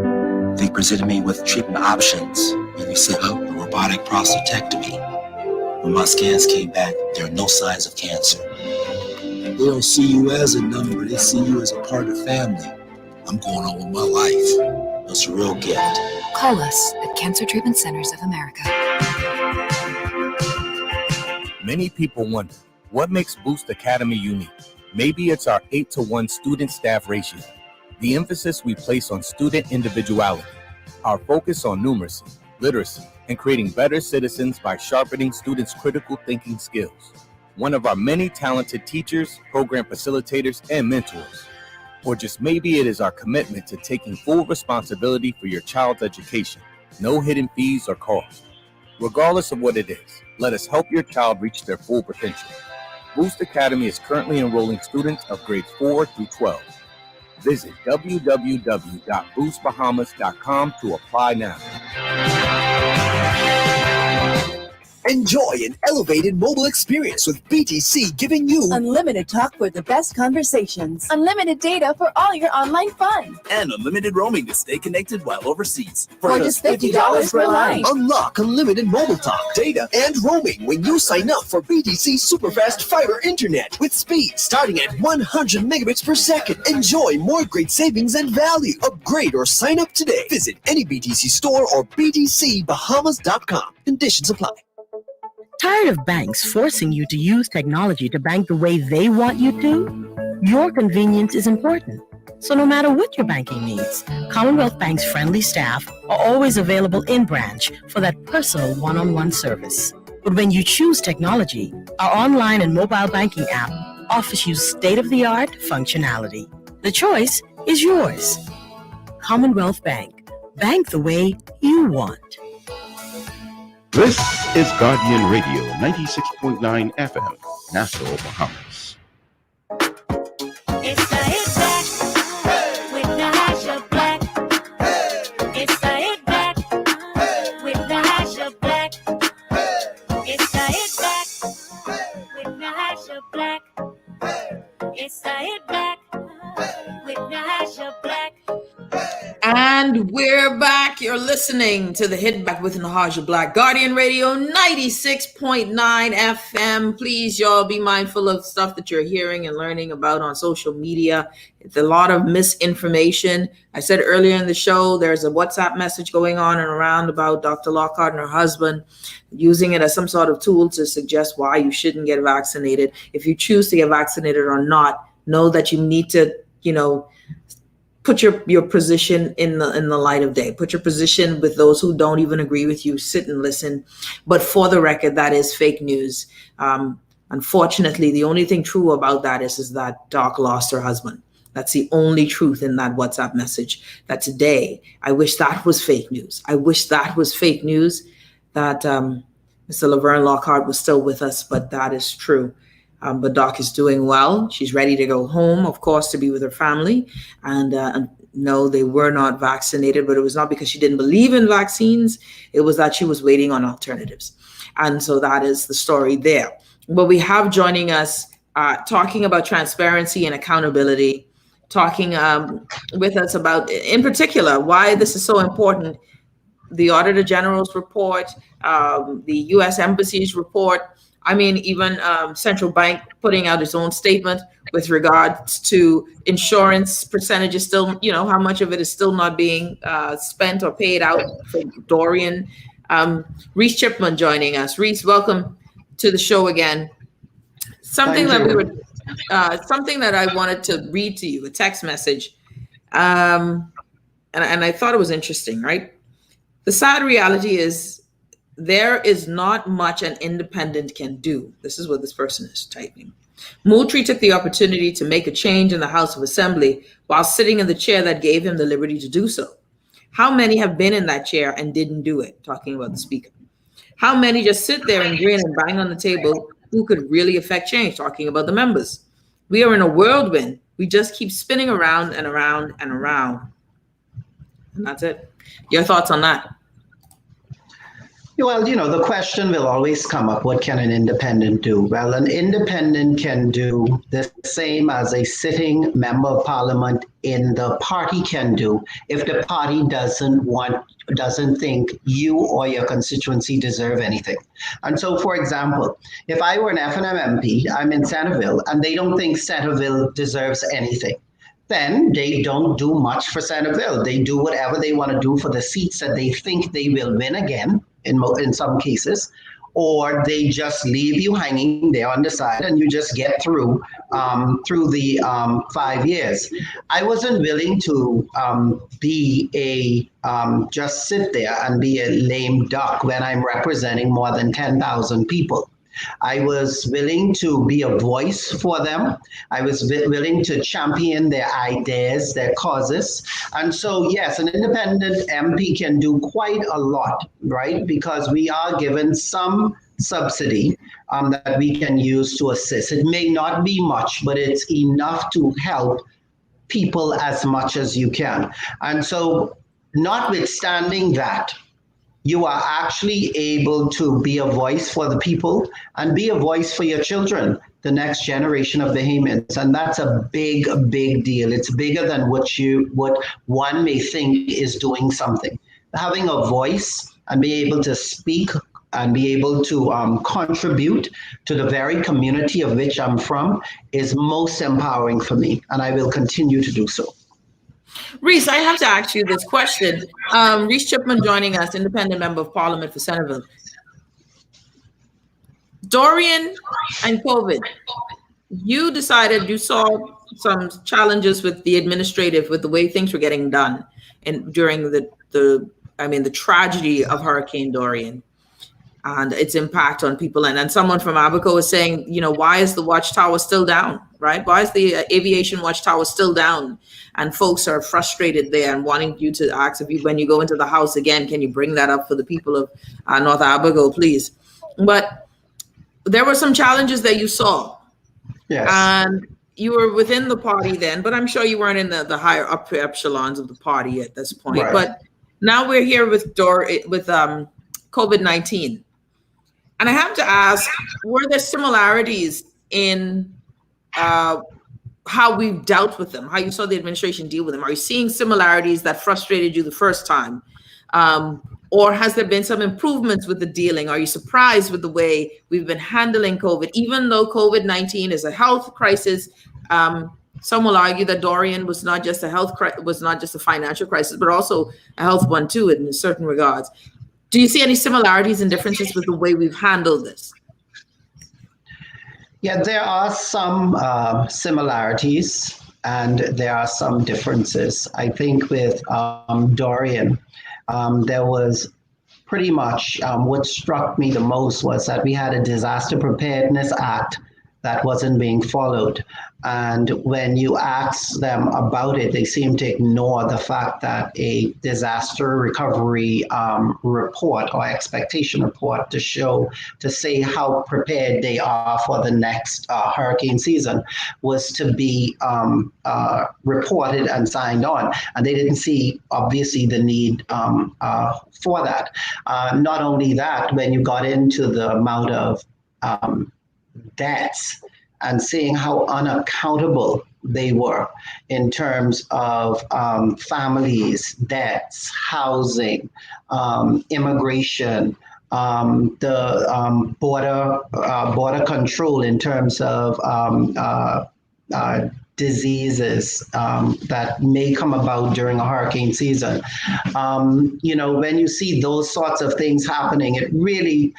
They presented me with treatment options, and we set up a robotic prostatectomy. When my scans came back, there are no signs of cancer. They don't see you as a number, they see you as a part of the family. I'm going on with my life. That's a real gift. Call us at Cancer Treatment Centers of America. Many people wonder, what makes Boost Academy unique? Maybe it's our 8-to-1 student-staff ratio, the emphasis we place on student individuality, our focus on numeracy, literacy, and creating better citizens by sharpening students' critical thinking skills. One of our many talented teachers, program facilitators, and mentors. Or just maybe it is our commitment to taking full responsibility for your child's education, no hidden fees or costs. Regardless of what it is, let us help your child reach their full potential. Boost Academy is currently enrolling students of grades 4 through 12. Visit www.boostbahamas.com to apply now. Enjoy an elevated mobile experience with BTC, giving you unlimited talk for the best conversations, unlimited data for all your online fun, and unlimited roaming to stay connected while overseas. For just $50 per line. Unlock unlimited mobile talk, data, and roaming when you sign up for BTC Superfast Fiber Internet with speed starting at 100 megabits per second. Enjoy more great savings and value. Upgrade or sign up today. Visit any BTC store or btcbahamas.com. Conditions apply. Tired of banks forcing you to use technology to bank the way they want you to? Your convenience is important. So no matter what your banking needs, Commonwealth Bank's friendly staff are always available in branch for that personal one-on-one service. But when you choose technology, our online and mobile banking app offers you state-of-the-art functionality. The choice is yours. Commonwealth Bank. Bank the way you want. This is Guardian Radio, 96.9 FM, Nassau, Bahamas. It's the Hit Back with Nahaja Black. It's the Hit Back with Nahaja Black. It's the Hit Back with Nahaja Black. It's the Hit Back with Nahaja Black. And we're back. You're listening to the Hit Back with Nahaja Black, Guardian Radio 96.9 FM. Please, y'all, be mindful of stuff that you're hearing and learning about on social media. It's a lot of misinformation. I said earlier in the show, there's a WhatsApp message going on and around about Dr. Lockhart and her husband using it as some sort of tool to suggest why you shouldn't get vaccinated. If you choose to get vaccinated or not, know that you need to, put your position in the light of day. Put your position with those who don't even agree with you. Sit and listen. But for the record, that is fake news. Unfortunately, the only thing true about that is that Doc lost her husband. That's the only truth in that WhatsApp message. That today, I wish that was fake news. I wish that was fake news, that Mr. Laverne Lockhart was still with us, but that is true. But Doc is doing well. She's ready to go home, of course, to be with her family. And no, they were not vaccinated, but it was not because she didn't believe in vaccines. It was that she was waiting on alternatives. And so that is the story there. But we have joining us talking about transparency and accountability, talking with us about, in particular, why this is so important. The Auditor General's report, the U.S. Embassy's report, even central bank putting out its own statement with regards to insurance percentages still, how much of it is still not being spent or paid out for Dorian. Reece Chipman joining us. Reece, welcome to the show again. Something that I wanted to read to you, a text message. And I thought it was interesting, right? The sad reality is, there is not much an independent can do. This is what this person is typing. Moultrie took the opportunity to make a change in the House of Assembly while sitting in the chair that gave him the liberty to do so. How many have been in that chair and didn't do it? Talking about the speaker. How many just sit there and grin and bang on the table who could really affect change? Talking about the members. We are in a whirlwind. We just keep spinning around and around and around. And that's it. Your thoughts on that? Well, the question will always come up, what can an independent do? Well, an independent can do the same as a sitting member of parliament in the party can do if the party doesn't think you or your constituency deserve anything. And so, for example, if I were an F&M MP, I'm in Centerville, and they don't think Centerville deserves anything, then they don't do much for Centerville. They do whatever they want to do for the seats that they think they will win again, in some cases, or they just leave you hanging there on the side and you just get through the 5 years. I wasn't willing to just sit there and be a lame duck when I'm representing more than 10,000 people. I was willing to be a voice for them. I was willing to champion their ideas, their causes. And so, yes, an independent MP can do quite a lot, right? Because we are given some subsidy that we can use to assist. It may not be much, but it's enough to help people as much as you can. And so, notwithstanding that, you are actually able to be a voice for the people and be a voice for your children, the next generation of Bahamians. And that's a big, big deal. It's bigger than what one may think is doing something. Having a voice and be able to speak and be able to contribute to the very community of which I'm from is most empowering for me. And I will continue to do so. Reece, I have to ask you this question. Reece Chipman joining us, independent member of parliament for Centerville. Dorian and COVID, you decided you saw some challenges with the administrative, with the way things were getting done, and during the tragedy of Hurricane Dorian and its impact on people. And someone from Abaco is saying, why is the watchtower still down, right? Why is the aviation watchtower still down? And folks are frustrated there and wanting you to ask when you go into the House again, can you bring that up for the people of North Abaco, please? But there were some challenges that you saw. Yes. And you were within the party then, but I'm sure you weren't in the higher upper echelons of the party at this point. Right. But now we're here with COVID-19. And I have to ask, were there similarities in how we've dealt with them, how you saw the administration deal with them? Are you seeing similarities that frustrated you the first time Or has there been some improvements with the dealing? Are you surprised with the way we've been handling COVID, even though COVID-19 is a health crisis? Some will argue that Dorian was not just a financial crisis, but also a health one too, in certain regards. Do you see any similarities and differences with the way we've handled this? Yeah, there are some similarities and there are some differences. I think with Dorian, there was pretty much what struck me the most was that we had a Disaster Preparedness Act that wasn't being followed. And when you ask them about it, they seem to ignore the fact that a disaster recovery report or expectation report to say how prepared they are for the next hurricane season was to be reported and signed on. And they didn't see, obviously, the need for that. Not only that, when you got into the amount of debts and seeing how unaccountable they were in terms of families, debts, housing, immigration, the border control in terms of diseases that may come about during a hurricane season. When you see those sorts of things happening, it really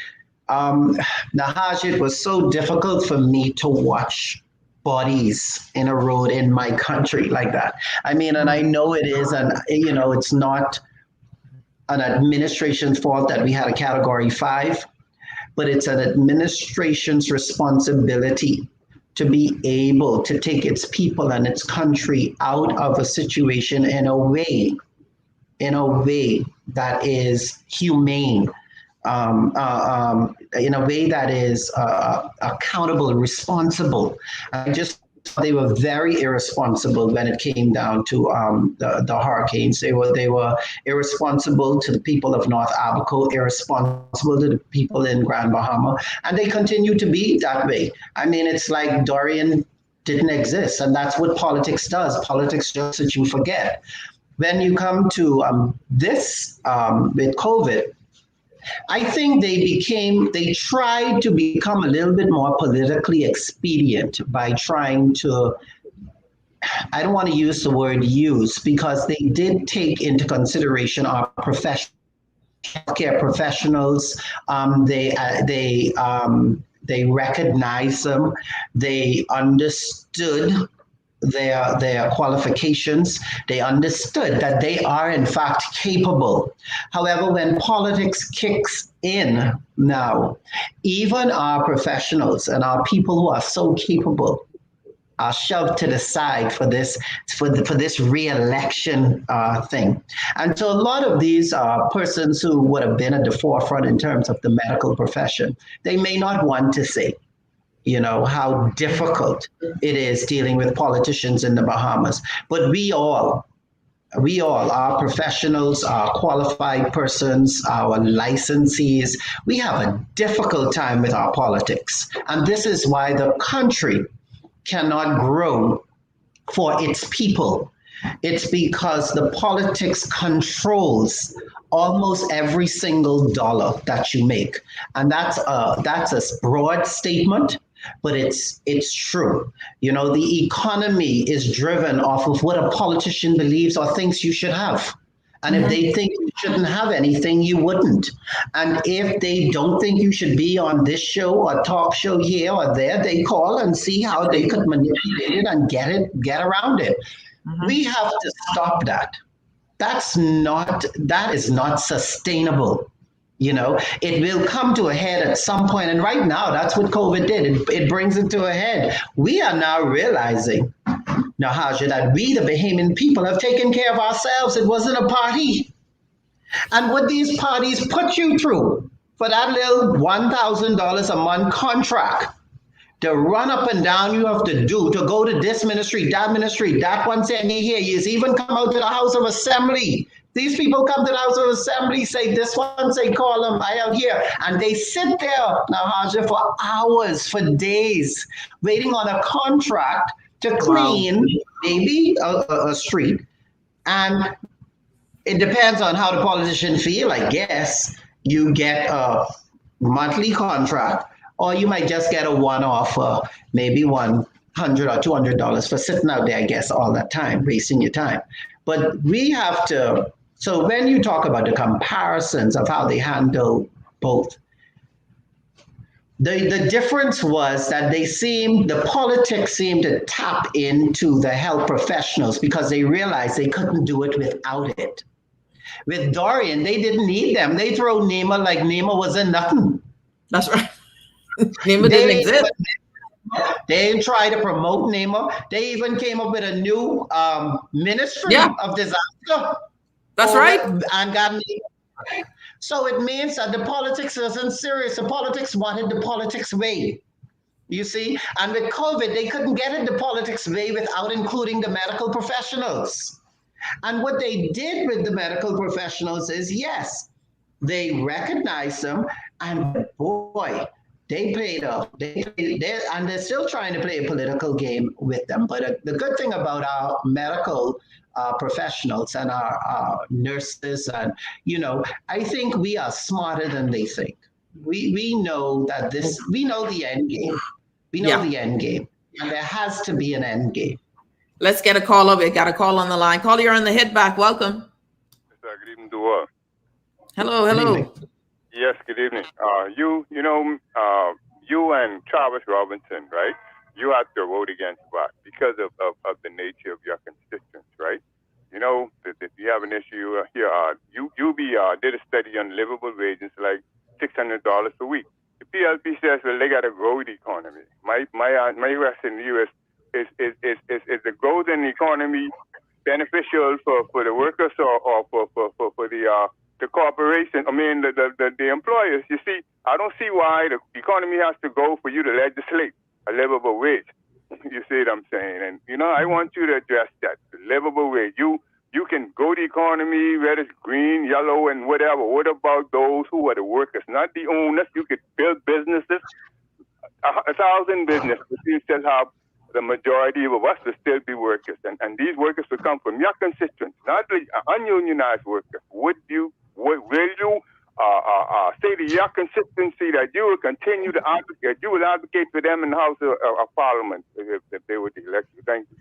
Nahaj, it was so difficult for me to watch bodies in a road in my country like that. I mean, and I know it is, and it's not an administration's fault that we had a Category 5, but it's an administration's responsibility to be able to take its people and its country out of a situation in a way that is humane. In a way that is accountable and responsible. They were very irresponsible when it came down to the hurricanes. They were irresponsible to the people of North Abaco, irresponsible to the people in Grand Bahama, and they continue to be that way. I mean, it's like Dorian didn't exist, and that's what politics does. Politics just that you forget. When you come to this with COVID, I think they tried to become a little bit more politically expedient by trying to, I don't want to use the word use, because they did take into consideration our healthcare professionals. They recognized them. They understood their qualifications. They understood that they are in fact capable. However, when politics kicks in now, even our professionals and our people who are so capable are shoved to the side for this re-election thing. And so a lot of these persons who would have been at the forefront in terms of the medical profession, they may not want to say how difficult it is dealing with politicians in the Bahamas. But we all, our professionals, our qualified persons, our licensees, we have a difficult time with our politics. And this is why the country cannot grow for its people. It's because the politics controls almost every single dollar that you make. And that's a broad statement, but it's true. The economy is driven off of what a politician believes or thinks you should have. And if they think you shouldn't have anything, you wouldn't. And if they don't think you should be on this show or talk show here or there, they call and see how they could manipulate it and get around it. We have to stop that. That is not sustainable. It will come to a head at some point. And right now, that's what COVID did. It brings it to a head. We are now realizing, Nahaja, that we, the Bahamian people, have taken care of ourselves. It wasn't a party. And what these parties put you through for that little $1,000 a month contract, the run up and down you have to do to go to this ministry, that one saying here, you even come out to the House of Assembly. These people come to the House of Assembly, say this one, say call them, I am here. And they sit there, Nahaja, for hours, for days, waiting on a contract to clean maybe a street. And It depends on how the politician feel, I guess. You get a monthly contract, or you might just get a one-off, maybe $100 or $200 for sitting out there, I guess, all that time, wasting your time. But we have to. So when you talk about the comparisons of how they handle both, the difference was that the politics seemed to tap into the health professionals because they realized they couldn't do it without it. With Dorian, they didn't need them. They throw Nema like Nema wasn't nothing. That's right. Nema didn't exist. They didn't try to promote Nema. They even came up with a new ministry of disaster. That's right. And got Nema. So it means that the politics wasn't serious. The politics wanted the politics way. You see? And with COVID, they couldn't get it the politics way without including the medical professionals. And what they did with the medical professionals is, yes, they recognized them, and boy, they played up. And they're still trying to play a political game with them. But the good thing about our medical professionals and our nurses, and I think we are smarter than they think. We know that we know the end game. We know the end game, and there has to be an end game. Let's get a call over. Got a call on the line. Caller, you're on the hit back. Welcome. Good evening, Dua. Hello. Yes, good evening. You and Travis Robinson, right? You have to vote against that because of the nature of your constituents, right? If you have an issue here, UB did a study on livable wages, like $600 a week. The PLP says, well, they got to grow the economy. My question to you is the growth in the economy beneficial for the workers or for the corporation? I mean, the employers. You see, I don't see why the economy has to go for you to legislate a livable wage. You see what I'm saying? And I want you to address that, the livable wage. You can grow the economy, whether it's green, yellow, and whatever. What about those who are the workers, not the owners? You could build businesses, 1,000 businesses. You still have the majority of us will still be workers, and these workers will come from your constituents, not the ununionized workers. Will you say to your constituency that you will continue to advocate? You will advocate for them in the House of Parliament if they were elected. Thank you.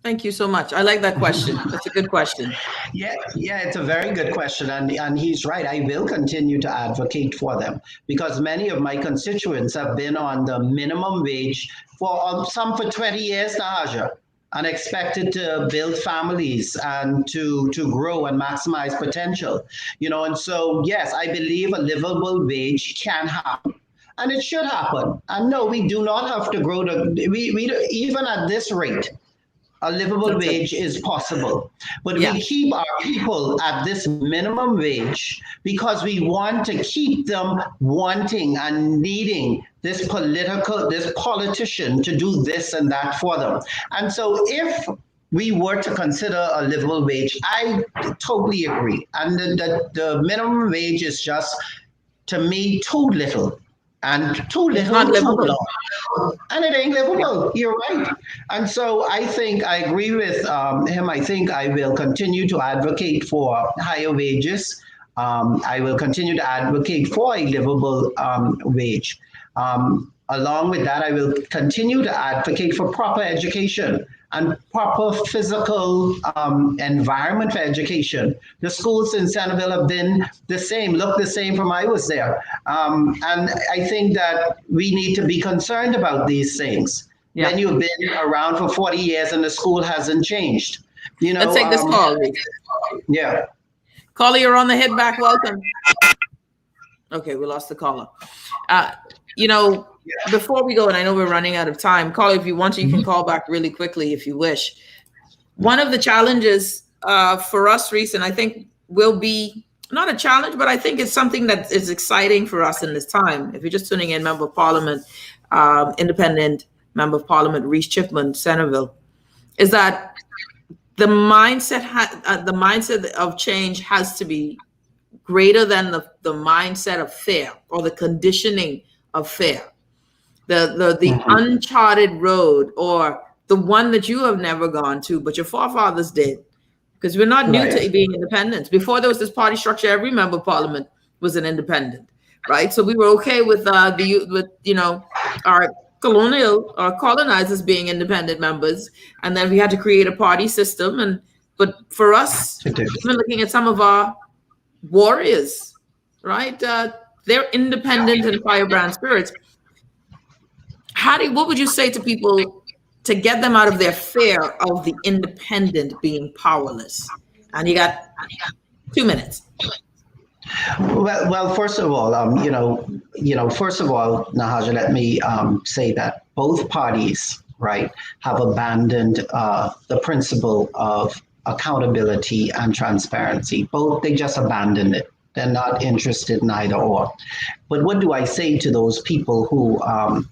Thank you so much. I like that question. That's a good question. Yeah, it's a very good question. And he's right. I will continue to advocate for them because many of my constituents have been on the minimum wage for some for 20 years now, Haja, and expected to build families and to grow and maximize potential. And so, yes, I believe a livable wage can happen. And it should happen. And no, we do not have to grow we even at this rate. A livable wage is possible, but we keep our people at this minimum wage because we want to keep them wanting and needing this politician to do this and that for them. And so if we were to consider a livable wage, I totally agree. And the minimum wage is just, to me, too little. And too little, too long. And it ain't livable. You're right. And so I think I agree with him. I think I will continue to advocate for higher wages. I will continue to advocate for a livable wage. Along with that, I will continue to advocate for proper education and proper physical environment for education. The schools in Centerville have been the same, look the same from I was there. And I think that we need to be concerned about these things. Yeah. When you've been around for 40 years and the school hasn't changed. Let's take this call. Yeah. Caller, you're on the hit back. Welcome. Okay, we lost the caller. Before we go, and I know we're running out of time, caller, if you want to, you can call back really quickly if you wish. One of the challenges for us, Reece, and I think will be not a challenge, but I think it's something that is exciting for us in this time. If you're just tuning in, Member of Parliament, independent Member of Parliament, Reece Chipman, Centerville, is that the mindset of change has to be greater than the mindset of fear or the conditioning of fear. The uncharted road, or the one that you have never gone to, but your forefathers did, because we're not new to Right. being independents. Before there was this party structure, every member of parliament was an independent, right? So we were okay with our colonizers being independent members, and then we had to create a party system. But for us, even looking at some of our warriors, right? They're independent and firebrand spirits. What would you say to people to get them out of their fear of the independent being powerless? And you got 2 minutes. Well, first of all, Nahaja, let me say that both parties, right, have abandoned the principle of accountability and transparency. Both, they just abandoned it. They're not interested in either or. But what do I say to those people who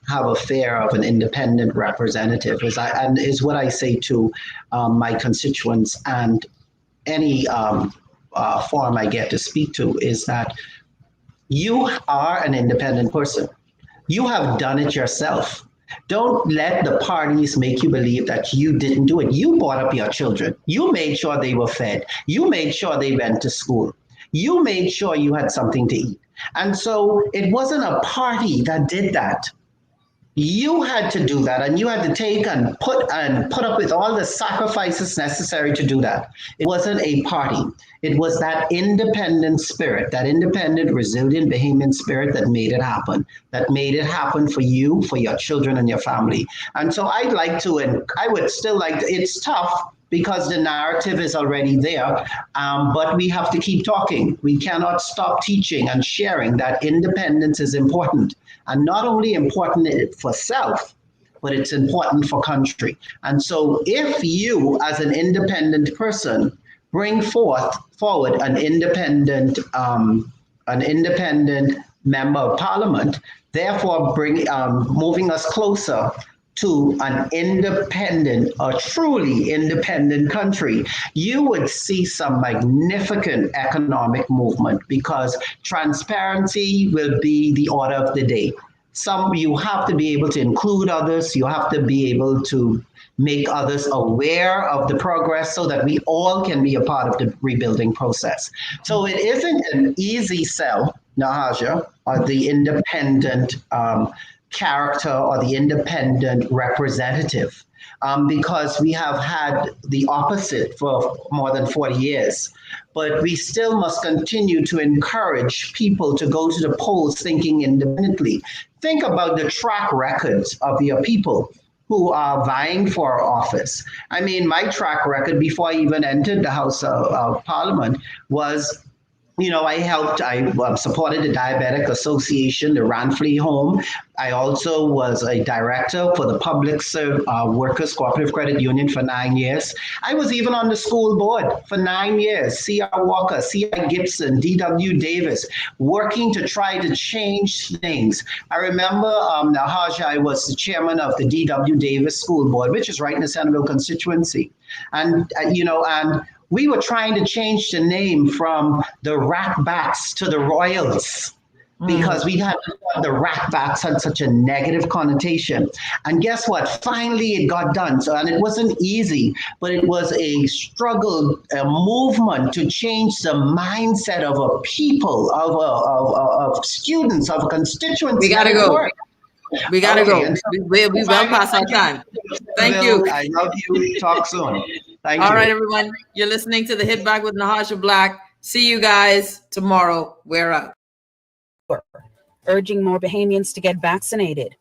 have a fear of an independent representative? Is what I say to my constituents and any forum I get to speak to, is that you are an independent person. You have done it yourself. Don't let the parties make you believe that you didn't do it. You brought up your children. You made sure they were fed. You made sure they went to school. You made sure you had something to eat. And so it wasn't a party that did that. You had to do that, and you had to take and put up with all the sacrifices necessary to do that. It wasn't a party. It was that independent spirit, that independent, resilient, Bahamian spirit that made it happen, for you, for your children and your family. And so I would still like to, it's tough because the narrative is already there, but we have to keep talking. We cannot stop teaching and sharing that independence is important. And not only important for self, but it's important for country. And so if you, as an independent person, bring forward an independent member of parliament, therefore moving us closer to an independent, a truly independent country, you would see some magnificent economic movement, because transparency will be the order of the day. You have to be able to include others, you have to be able to make others aware of the progress so that we all can be a part of the rebuilding process. So it isn't an easy sell, Nahaja, or the independent character or the independent representative, because we have had the opposite for more than 40 years. But we still must continue to encourage people to go to the polls thinking independently. Think about the track records of your people who are vying for office. I mean, my track record before I even entered the House of Parliament was, I supported the Diabetic Association, the Ranfley Home. I also was a director for the Public Workers Cooperative Credit Union for 9 years. I was even on the school board for 9 years. C.R. Walker, C.I. Gibson, D.W. Davis, working to try to change things. I remember, Nahaja, I was the chairman of the D.W. Davis School Board, which is right in the Centerville constituency. And we were trying to change the name from the Rat Bats to the Royals, because we had the Rat Bats had such a negative connotation. And guess what? Finally, it got done. So, and it wasn't easy, but it was a struggle, a movement to change the mindset of a people, of students, of constituents. We gotta go. We gotta go. We well past our time. Thank you. I love you. Talk soon. Thank you. All right, everyone. You're listening to the Hit Back with Nahaja Black. See you guys tomorrow. We're out. Urging more Bahamians to get vaccinated.